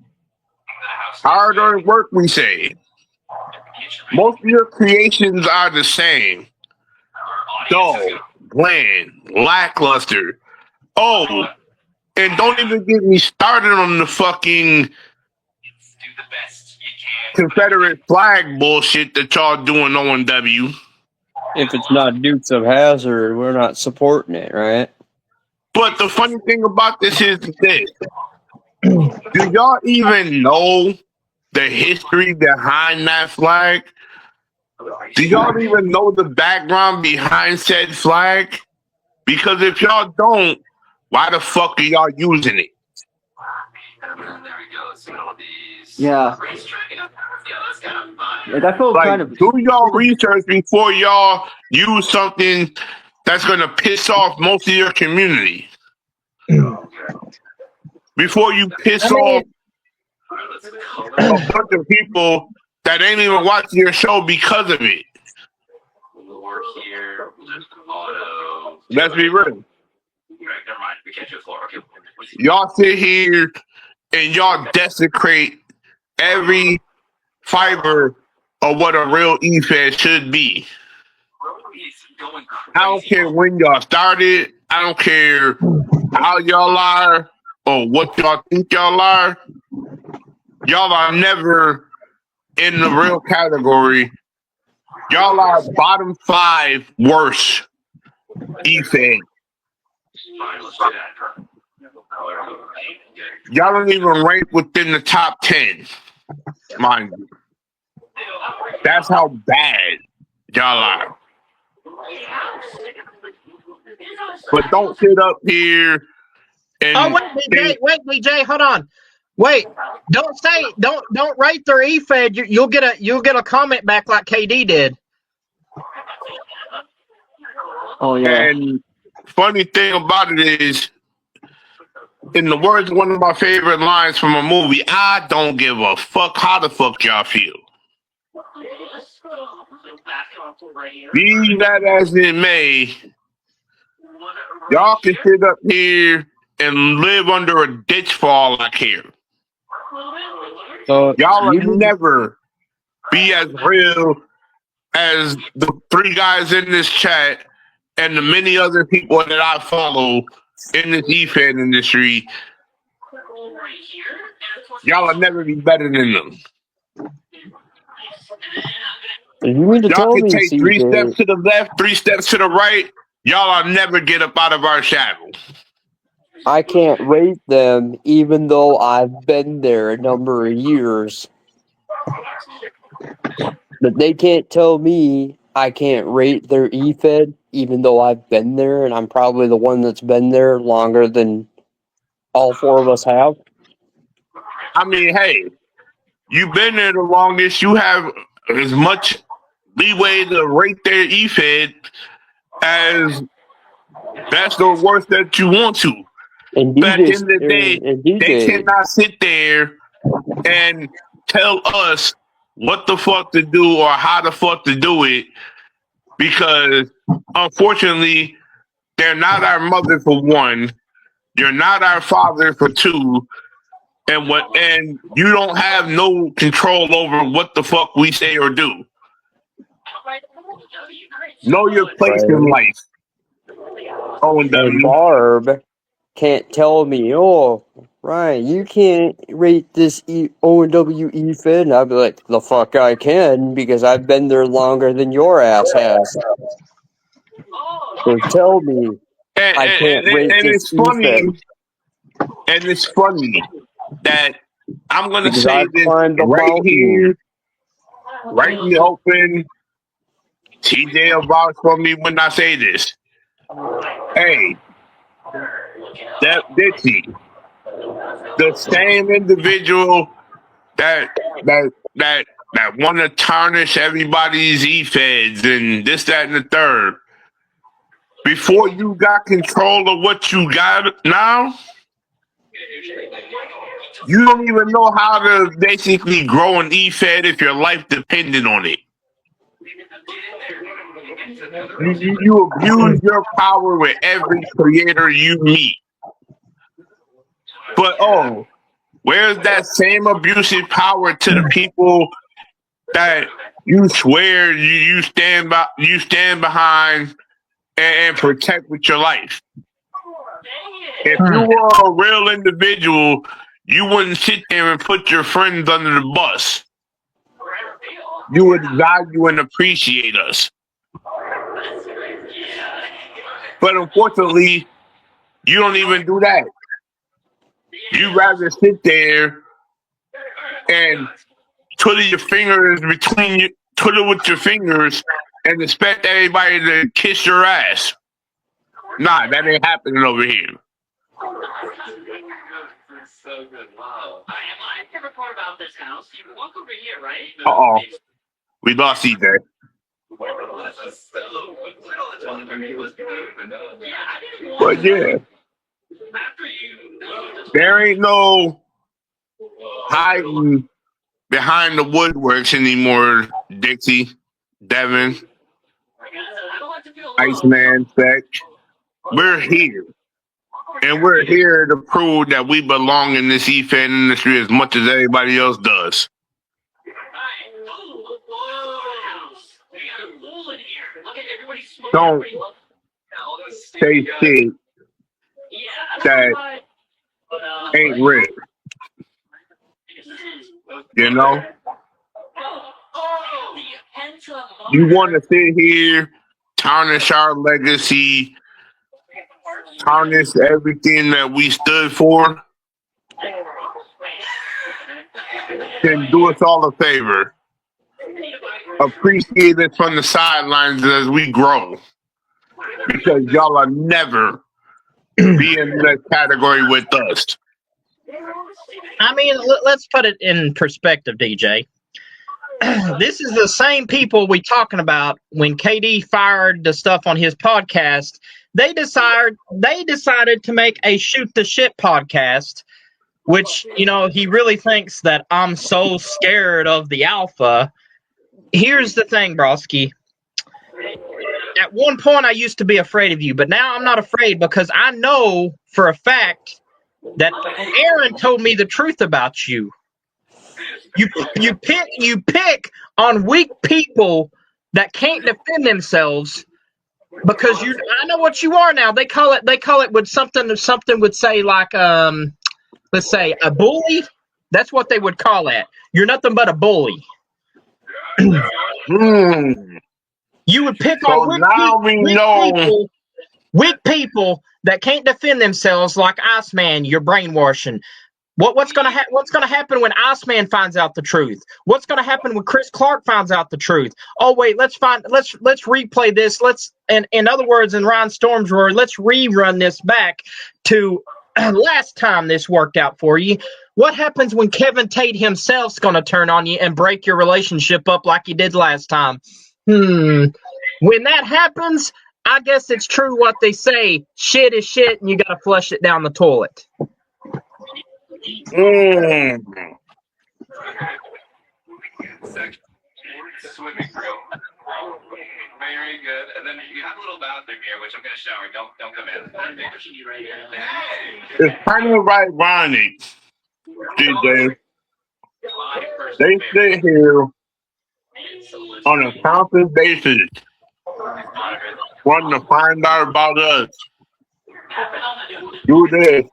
Hard-earned work, we say. Most of your creations are the same. Dull, bland, lackluster. Oh, and don't even get me started on the fucking Confederate flag bullshit that y'all doing on W. If it's not Dukes of Hazzard, we're not supporting it, right? But the funny thing about this is this. Do y'all even know the history behind that flag? Do y'all even know the background behind said flag? Because if y'all don't, why the fuck are y'all using it? Yeah. That feels Like, kind of. do y'all research before y'all use something that's gonna piss off most of your community. before you piss I off mean, a bunch of people that ain't even watching your show because of it. Let's be real. Y'all sit here and y'all desecrate every fiber of what a real E-Fed should be. I don't care when y'all started. I don't care how y'all are or what y'all think y'all are. Y'all are never in the real category. Y'all are bottom 5 worst E-Fed. Y'all don't even rank within the top 10, mind you. That's how bad y'all are. But don't sit up here and oh wait, BJ, hold on. Wait, don't rate their E-Fed. You'll get a comment back like KD did. Oh yeah. And funny thing about it is, in the words of one of my favorite lines from a movie, I don't give a fuck how the fuck y'all feel. Be that as it may, y'all can sit up here and live under a ditch for all I care. Y'all will never be as real as the 3 guys in this chat and the many other people that I follow in this E-Fed industry. Y'all will never be better than them. You mean to Y'all tell can me, take 3 steps CJ, to the left, 3 steps to the right. Y'all will never get up out of our shadow. I can't rate them even though I've been there a number of years? But they can't tell me I can't rate their E-Fed even though I've been there and I'm probably the one that's been there longer than all 4 of us have. I mean, hey, you've been there the longest. You have as much leeway to rate their E-Fed as best or worst that you want to. And But at the end DJ, of the day, and they DJ, cannot sit there and tell us what the fuck to do or how the fuck to do it, because unfortunately, they're not our mother for one. You're not our father for 2. And you don't have no control over what the fuck we say or do. Know your place in right? life. And O&W. Barb can't tell me, oh, Ryan, you can't rate this O&W E-Fed. And I'd be like, the fuck I can, because I've been there longer than your ass has. So tell me And, I and, can't and, rate and this it's E-Fed funny that I'm gonna because say I've this climbed the right mountain. here, right in the open. TJ will vouch for me when I say this. Hey, that Dixie, the same individual that want to tarnish everybody's E-Feds and this, that, and the third. Before you got control of what you got now, you don't even know how to basically grow an E-Fed if your life depended on it. You abuse your power with every creator you meet. But where's that same abusive power to the people that you swear you stand behind and protect with your life? If you were a real individual, you wouldn't sit there and put your friends under the bus. You would value and appreciate us. But unfortunately, you don't even do that. You rather sit there and twiddle with your fingers and expect everybody to kiss your ass. Nah, that ain't happening over here. So good. Wow. I have report about this house. You walk over here, right? Uh-oh. We lost CJ. But yeah. There ain't no hiding behind the woodworks anymore, Dixie, Devin, Iceman, Fetch. We're here. And we're here to prove that we belong in this e-fan industry as much as everybody else does. Don't say shit that ain't real. You know? You want to sit here, tarnish our legacy, tarnish everything that we stood for, then do us all a favor. Appreciate it from the sidelines as we grow. Because y'all are never be in that category with us. I mean, let's put it in perspective, DJ. This is the same people we talking about when KD fired the stuff on his podcast. They decided to make a shoot the shit podcast, which, you know, he really thinks that I'm so scared of the alpha. Here's the thing, Broski. At one point, I used to be afraid of you, but now I'm not afraid because I know for a fact that Aaron told me the truth about you. You pick on weak people that can't defend themselves because I know what you are now. They call it with something would say like let's say a bully. That's what they would call it. You're nothing but a bully. You would pick on weak people that can't defend themselves like Iceman. You're brainwashing. What's gonna happen when Iceman finds out the truth? What's gonna happen when Chris Clark finds out the truth? Oh wait, let's replay this. In other words, in Ryan Storm's word, let's rerun this back to last time this worked out for you. What happens when Kevin Tate himself's gonna turn on you and break your relationship up like he did last time? When that happens, I guess it's true what they say. Shit is shit, and you gotta flush it down the toilet. Swimming grill. Very good. And then you have a little bathroom here, which I'm going to shower. Don't come in. It's kind of ironic, DJ. They sit here on a constant basis wanting to find out about us. Do this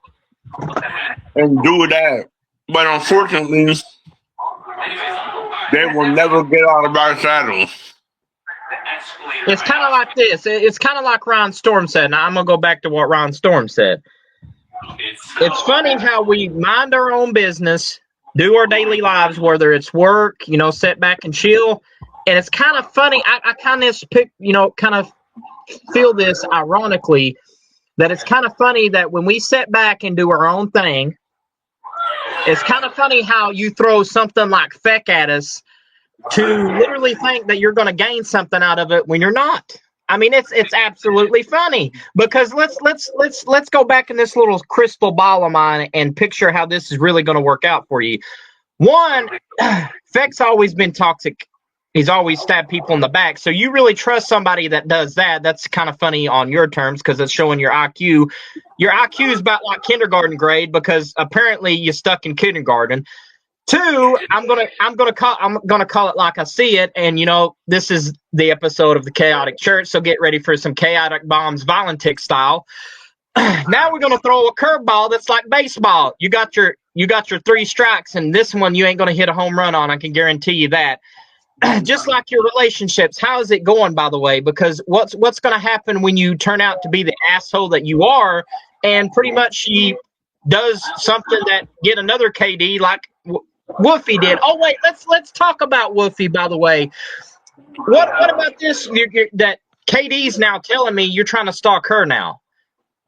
and do that. But unfortunately, they will never get out of our saddle. It's kind of like this. It's kind of like Ron Storm said. Now, I'm going to go back to what Ron Storm said. It's funny how we mind our own business, do our daily lives, whether it's work, sit back and chill. And it's kind of funny. I kind of feel this ironically, that it's kind of funny that when we sit back and do our own thing, it's kind of funny how you throw something like feck at us to literally think that you're going to gain something out of it when you're not. I mean, it's absolutely funny because let's go back in this little crystal ball of mine and picture how this is really going to work out for you. One, Feck's always been toxic. He's always stabbed people in the back. So you really trust somebody that does that. That's kind of funny on your terms because it's showing your IQ. Your IQ is about like kindergarten grade because apparently you're stuck in kindergarten. Two, I'm gonna call it like I see it, and this is the episode of the Chaotic Church, so get ready for some chaotic bombs, Volunteer style. Now we're gonna throw a curveball that's like baseball. You got your 3 strikes, and this one you ain't gonna hit a home run on. I can guarantee you that. Just like your relationships, how is it going, by the way? Because what's gonna happen when you turn out to be the asshole that you are, and pretty much she does something that get another KD like Woofy did. Oh wait, let's talk about Woofy. By the way, what about this? That KD's now telling me you're trying to stalk her now.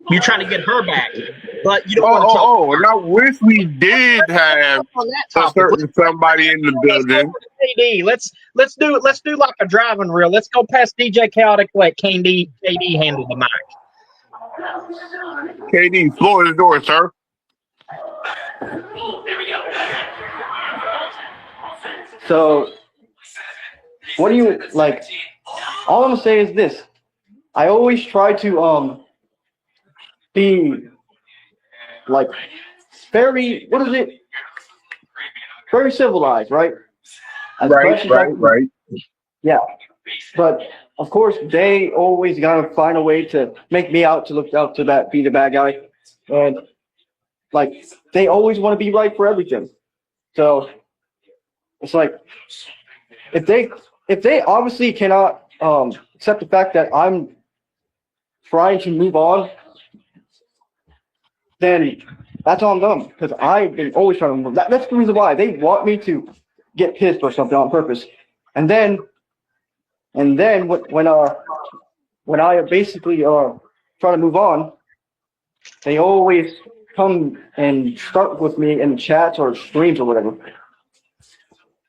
You're trying to get her back, but you don't want to talk. And I wish we did have a certain somebody in the building. KD, let's do like a driving reel. Let's go past DJ Chaotic. Let KD handle the mic. KD, floor is yours, sir. So, what do you like? All I'm gonna say is this: I always try to be like very what is it? Very civilized, right? As Right, best as I right, can. right. Yeah, but of course they always gotta find a way to make me out to look out to that be the bad guy, and like they always want to be right for everything. So it's like if they obviously cannot accept the fact that I'm trying to move on, then that's on them because I've been always trying to move. That's the reason why they want me to get pissed or something on purpose, and then when I basically try to move on, they always come and start with me in chats or streams or whatever.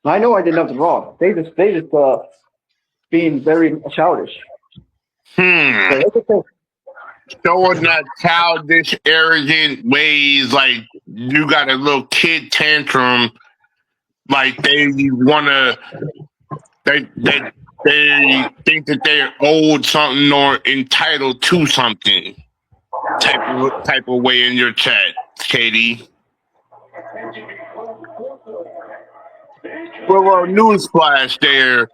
I know I did nothing wrong. They just being very childish. Hmm. So it's okay. Showing that childish, arrogant ways, like you got a little kid tantrum, like they think that they're owed something or entitled to something. Type of way in your chat, Katie. Well, newsflash there.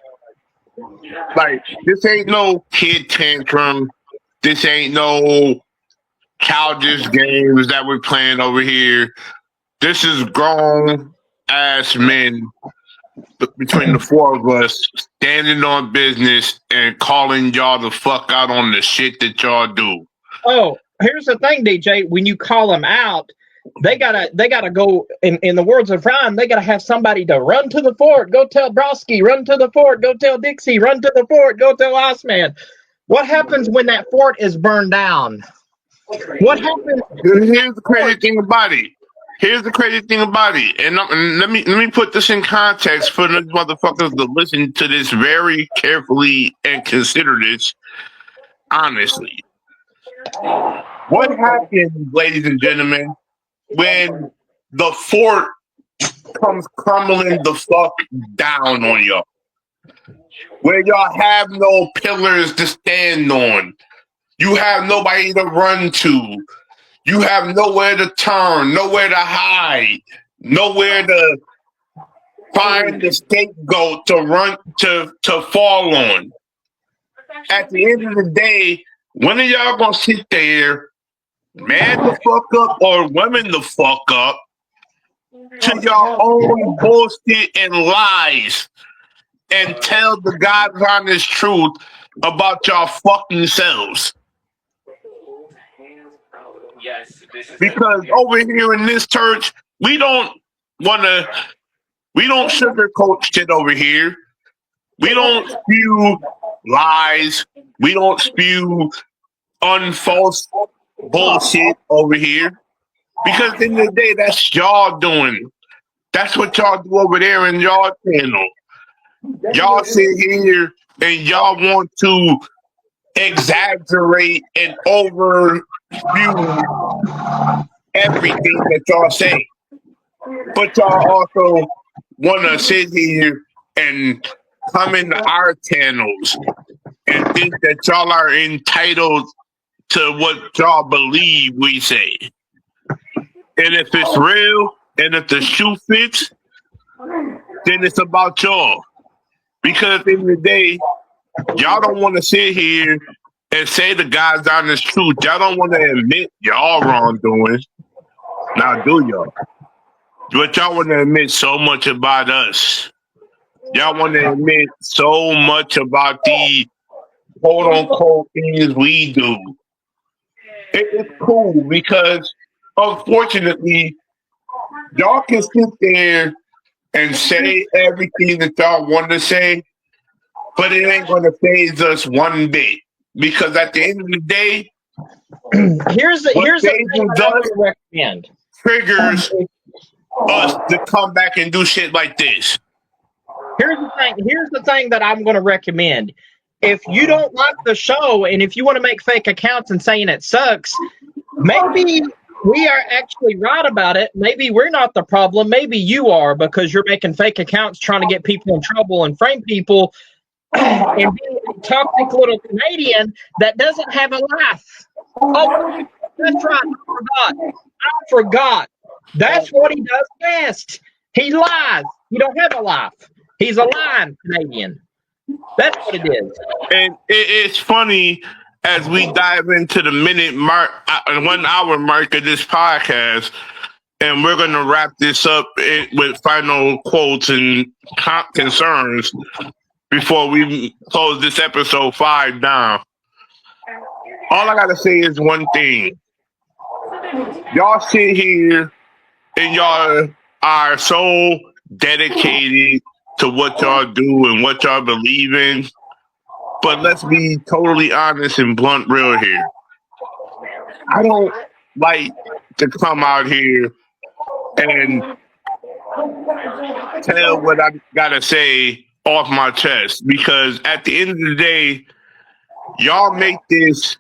Like, this ain't no kid tantrum. This ain't no childish games that we're playing over here. This is grown ass men between the four of us standing on business and calling y'all the fuck out on the shit that y'all do. Oh, here's the thing, DJ. When you call them out, they gotta go. In the words of Ryan, they gotta have somebody to run to the fort. Go tell Broski. Run to the fort. Go tell Dixie. Run to the fort. Go tell Iceman. What happens when that fort is burned down? What happens? Here's the crazy thing about it. And let me put this in context for the motherfuckers to listen to this very carefully and consider this honestly. What happens, ladies and gentlemen, when the fort comes crumbling the fuck down on y'all? Where y'all have no pillars to stand on. You have nobody to run to. You have nowhere to turn, nowhere to hide, nowhere to find the scapegoat to run to fall on. At the end of the day, when are y'all gonna sit there, man the fuck up or women the fuck up to your own bullshit and lies and tell the God's honest truth about y'all fucking selves? Because over here in this church, we don't sugarcoat shit over here. We don't spew lies. We don't spew unfalse bullshit over here. Because at the end of the day, that's y'all doing. That's what y'all do over there in y'all channel. Y'all sit here and y'all want to exaggerate and over spew everything that y'all say. But y'all also want to sit here and come into our channels and think that y'all are entitled to what y'all believe we say. And if it's real and if the shoe fits, then it's about y'all. Because at the end of the day, y'all don't want to sit here and say the God's honest truth. Y'all don't want to admit y'all wrongdoing. Now do y'all? But y'all want to admit so much about us. Y'all want to admit so much about the quote unquote things we do. It's cool because unfortunately, y'all can sit there and say everything that y'all want to say, but it ain't going to faze us one bit. Because at the end of the day, here's the thing that I would recommend. Triggers us to come back and do shit like this. Here's the thing that I'm going to recommend. If you don't like the show and if you want to make fake accounts and saying it sucks, maybe we are actually right about it. Maybe we're not the problem. Maybe you are, because you're making fake accounts trying to get people in trouble and frame people and being a toxic little Canadian that doesn't have a life. Oh, that's right. I forgot. That's what he does best. He lies. He don't have a life. He's a lying Canadian. That's what it is. And it's funny as we dive into the minute mark, 1 hour mark of this podcast, and we're going to wrap this up with final quotes and concerns before we close this episode 5 down. All I got to say is one thing. Y'all sit here and y'all are so dedicated to what y'all do and what y'all believe in. But let's be totally honest and blunt real here. I don't like to come out here and tell what I gotta say off my chest, because at the end of the day, y'all make this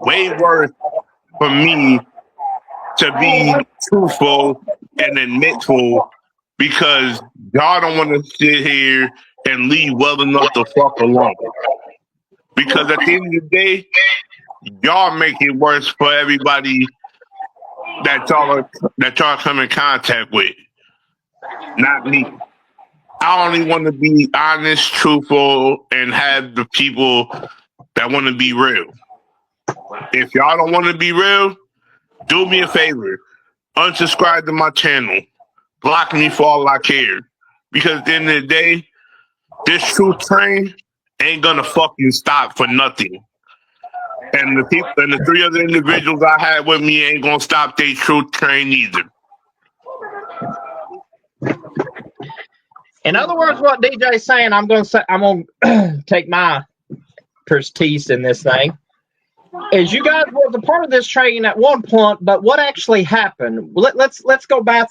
way worse for me to be truthful and admitful, because y'all don't want to sit here and leave well enough to fuck alone. Because at the end of the day, y'all make it worse for everybody that y'all come in contact with, not me. I only want to be honest, truthful, and have the people that want to be real. If y'all don't want to be real, do me a favor. Unsubscribe to my channel. Block me for all I care. Because at the end of the day, this truth train ain't gonna fucking stop for nothing. And the people and the 3 other individuals I had with me ain't gonna stop their truth train either. In other words, what DJ's saying, I'm going to take my expertise in this thing, is you guys were a part of this train at one point, but what actually happened? Let's go back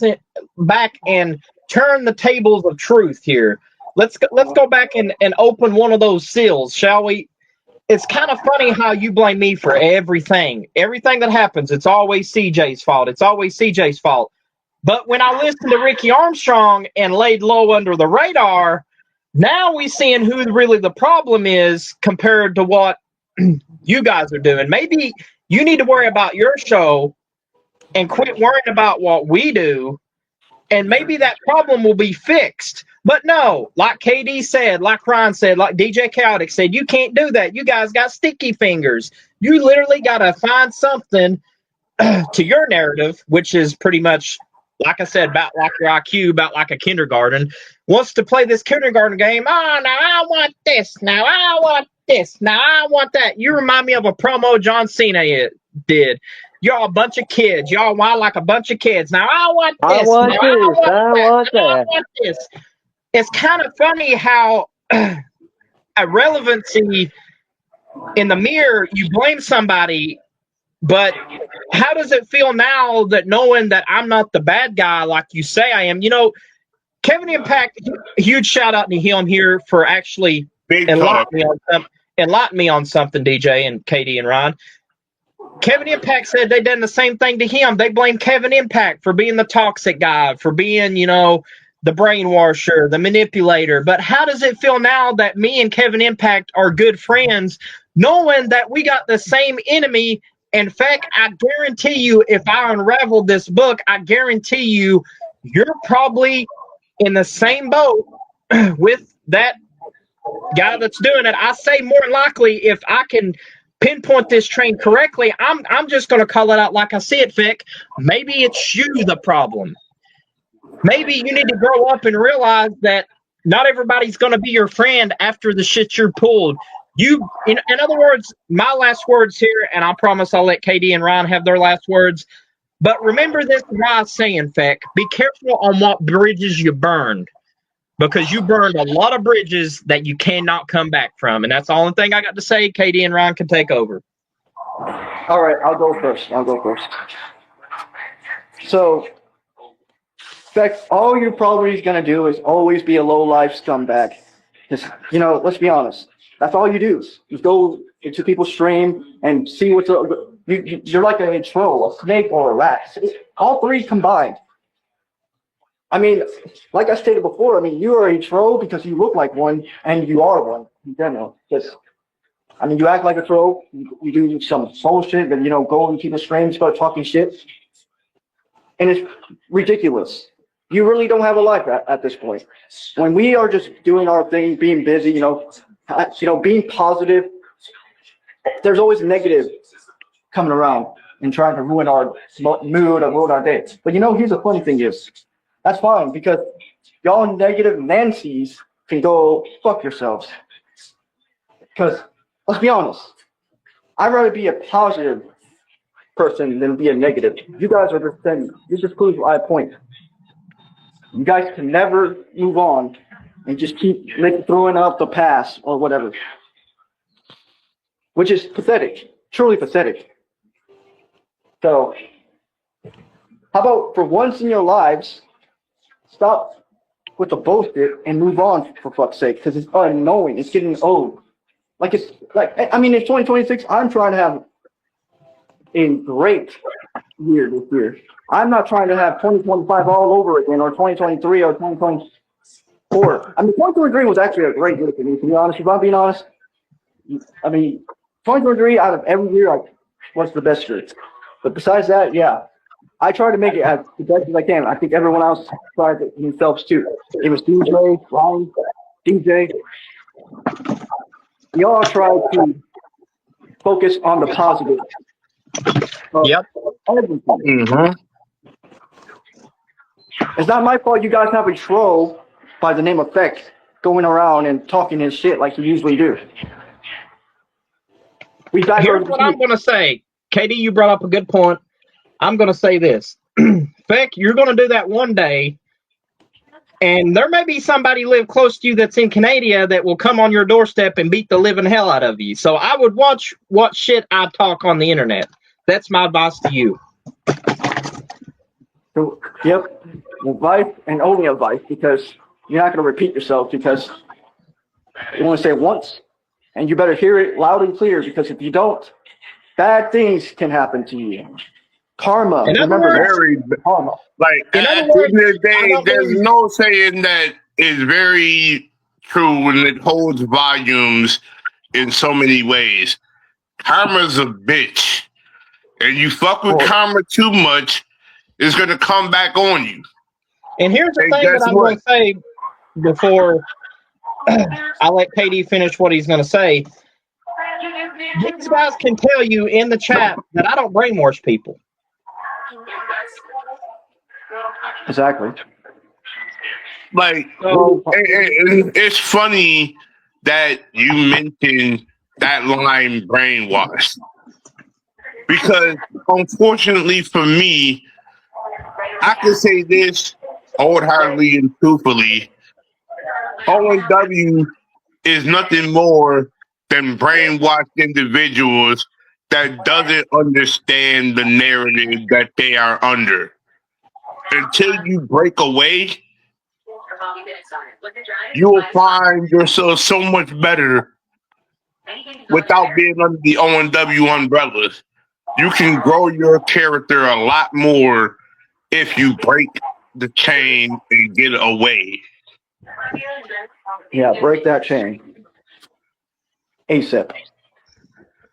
and turn the tables of truth here. Let's go back and open one of those seals, shall we? It's kind of funny how you blame me for everything. Everything that happens, it's always CJ's fault. It's always CJ's fault. But when I listened to Ricky Armstrong and laid low under the radar, now we seeing who really the problem is compared to what you guys are doing. Maybe you need to worry about your show and quit worrying about what we do, and maybe that problem will be fixed. But no, like KD said, like Ryan said, like DJ Khaotic said, you can't do that. You guys got sticky fingers. You literally got to find something to your narrative, which is pretty much, like I said, about like your IQ, about like a kindergarten, wants to play this kindergarten game. Oh, now I want this. Now I want this. Now I want that. You remind me of a promo John Cena did. Y'all a bunch of kids. Y'all whine like a bunch of kids. Now I want this. I want this. It's kind of funny how a relevancy in the mirror, you blame somebody, but how does it feel now that knowing that I'm not the bad guy like you say I am? You know, Kevin Impact, huge shout out to him here for actually enlightening me on something, DJ and Katie and Ron. Kevin Impact said they done the same thing to him. They blame Kevin Impact for being the toxic guy, for being, you know, the brainwasher, the manipulator. But how does it feel now that me and Kevin Impact are good friends, knowing that we got the same enemy? In fact, I guarantee you, if I unraveled this book, I guarantee you, you're probably in the same boat with that guy that's doing it. I say more likely, if I can pinpoint this train correctly, I'm just going to call it out like I see it, Vic. Maybe it's you the problem. Maybe you need to grow up and realize that not everybody's going to be your friend after the shit you're pulled. In other words, my last words here, and I promise I'll let KD and Ryan have their last words, but remember this wise saying, Feck, be careful on what bridges you burned, because you burned a lot of bridges that you cannot come back from. And that's the only thing I got to say. KD and Ryan can take over. All right, I'll go first. So, Feck, all you're probably going to do is always be a low-life scumbag. Just, you know, let's be honest. That's all you do. Just go into people's stream and see what's You're like a troll, a snake, or a rat. All three combined. I mean, like I stated before, I mean, you are a troll because you look like one, and you are one in general. Just, I mean, you act like a troll, you do some bullshit, and go and keep a strange, start talking shit, and it's ridiculous. You really don't have a life at this point. When we are just doing our thing, being busy, being positive, there's always negative coming around and trying to ruin our mood or ruin our day. But here's the funny thing is, that's fine because y'all negative Nancy's can go fuck yourselves. Because let's be honest, I'd rather be a positive person than be a negative. You guys are just saying, this just proves my point. You guys can never move on and just keep throwing out the past or whatever, which is pathetic, truly pathetic. So, how about for once in your lives, stop with the bullshit and move on for fuck's sake, because it's annoying. It's getting old. It's 2026. I'm trying to have a great year this year. I'm not trying to have 2025 all over again, or 2023, or 2024. I mean, 2023 was actually a great year for me, to be honest. If I'm being honest, 2023 out of every year, was the best year. But besides that, yeah, I try to make it as the best as I can. I think everyone else tried it themselves too. It was DJ, Ryan, DJ. We all tried to focus on the positive. Yep. Everything. Mm-hmm. It's not my fault you guys have a troll by the name of Feck going around and talking his shit like you usually do. Here's what I'm going to say. Katie, you brought up a good point. I'm going to say this. Feck, you're going to do that one day, and there may be somebody live close to you that's in Canada that will come on your doorstep and beat the living hell out of you. So I would watch what shit I talk on the internet. That's my advice to you. So, yep, advice and only advice, because you're not going to repeat yourself, because you want to say it once, and you better hear it loud and clear, because if you don't, bad things can happen to you. Karma. Remember that. Karma. Like, at the end of the day, there's no saying that is very true, and it holds volumes in so many ways. Karma's a bitch. And you fuck with karma too much, it's going to come back on you. And here's the thing that I'm going to say before I let KD finish what he's going to say. These guys can tell you in the chat that I don't brainwash people. Exactly. Like, it's funny that you mentioned that line brainwash. Because, unfortunately for me, I can say this wholeheartedly and truthfully. ONW is nothing more than brainwashed individuals that doesn't understand the narrative that they are under. Until you break away, you will find yourself so much better without being under the ONW umbrellas. You can grow your character a lot more if you break the chain and get away. Yeah, break that chain. ASAP.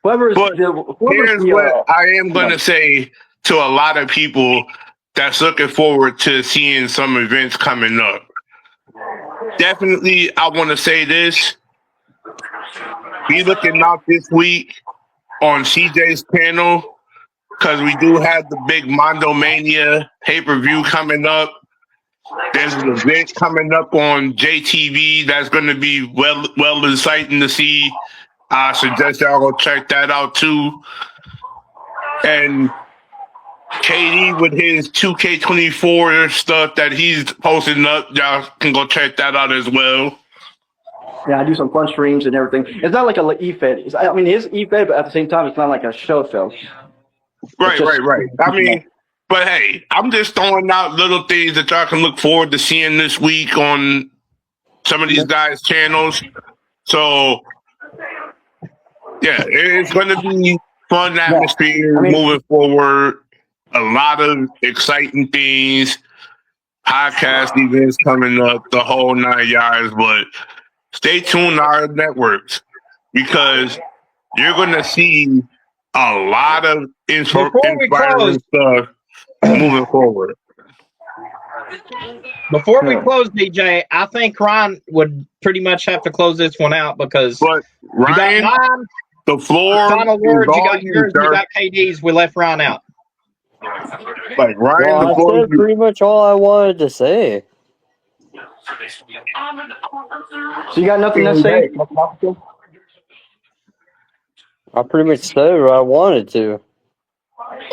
Here's what I am going to say to a lot of people that's looking forward to seeing some events coming up. Definitely, I want to say this. Be looking out this week on CJ's panel, because we do have the big Mondo Mania pay-per-view coming up. There's an event coming up on JTV that's going to be well exciting to see. I suggest y'all go check that out too. And KD with his 2K24 stuff that he's posting up, y'all can go check that out as well. Yeah, I do some fun streams and everything. It's not like a E-Fed. I mean, it is E-Fed, but at the same time, it's not like a show. Right. I mean, but hey, I'm just throwing out little things that y'all can look forward to seeing this week on some of these guys' channels. So, yeah, it's going to be fun atmosphere moving forward. A lot of exciting things. Podcast events coming up, the whole 9 yards. But stay tuned to our networks because you're going to see a lot of inspiring stuff moving forward. Before we close, DJ, I think Ryan would pretty much have to close this one out because Ryan, you got mine, the floor, final words, you got you, yours, you got KD's. We left Ryan out. Like Ryan, well, the I floor. said pretty much all I wanted to say. So you got nothing to say? I pretty much said what I wanted to.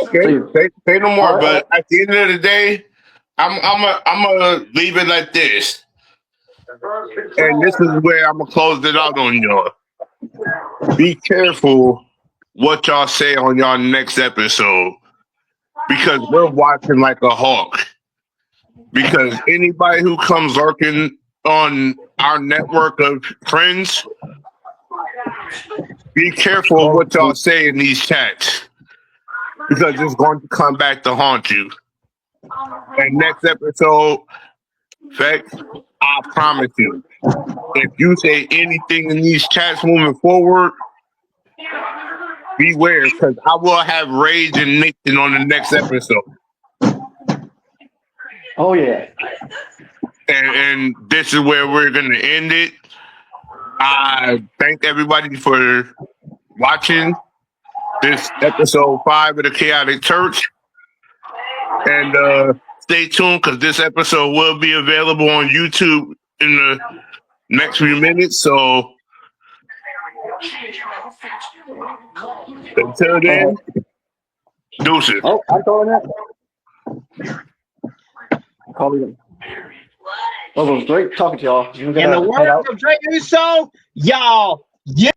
Okay, say no more. But at the end of the day, I'm gonna leave it like this, and this is where I'm gonna close it out on y'all. Be careful what y'all say on y'all next episode because we're watching like a hawk. Because anybody who comes lurking on our network of friends, be careful of what y'all say in these chats because it's going to come back to haunt you. And next episode, Fex, I promise you, if you say anything in these chats moving forward, beware because I will have Rage and Nathan on the next episode. Oh, yeah. And this is where we're going to end it. I thank everybody for watching this episode 5 of the Chaotic Church. And stay tuned because this episode will be available on YouTube in the next few minutes. So until then, deuces. Oh, I'm calling that. Call it. Well, it was great talking to y'all. In the words of Jay Uso, y'all, yeah.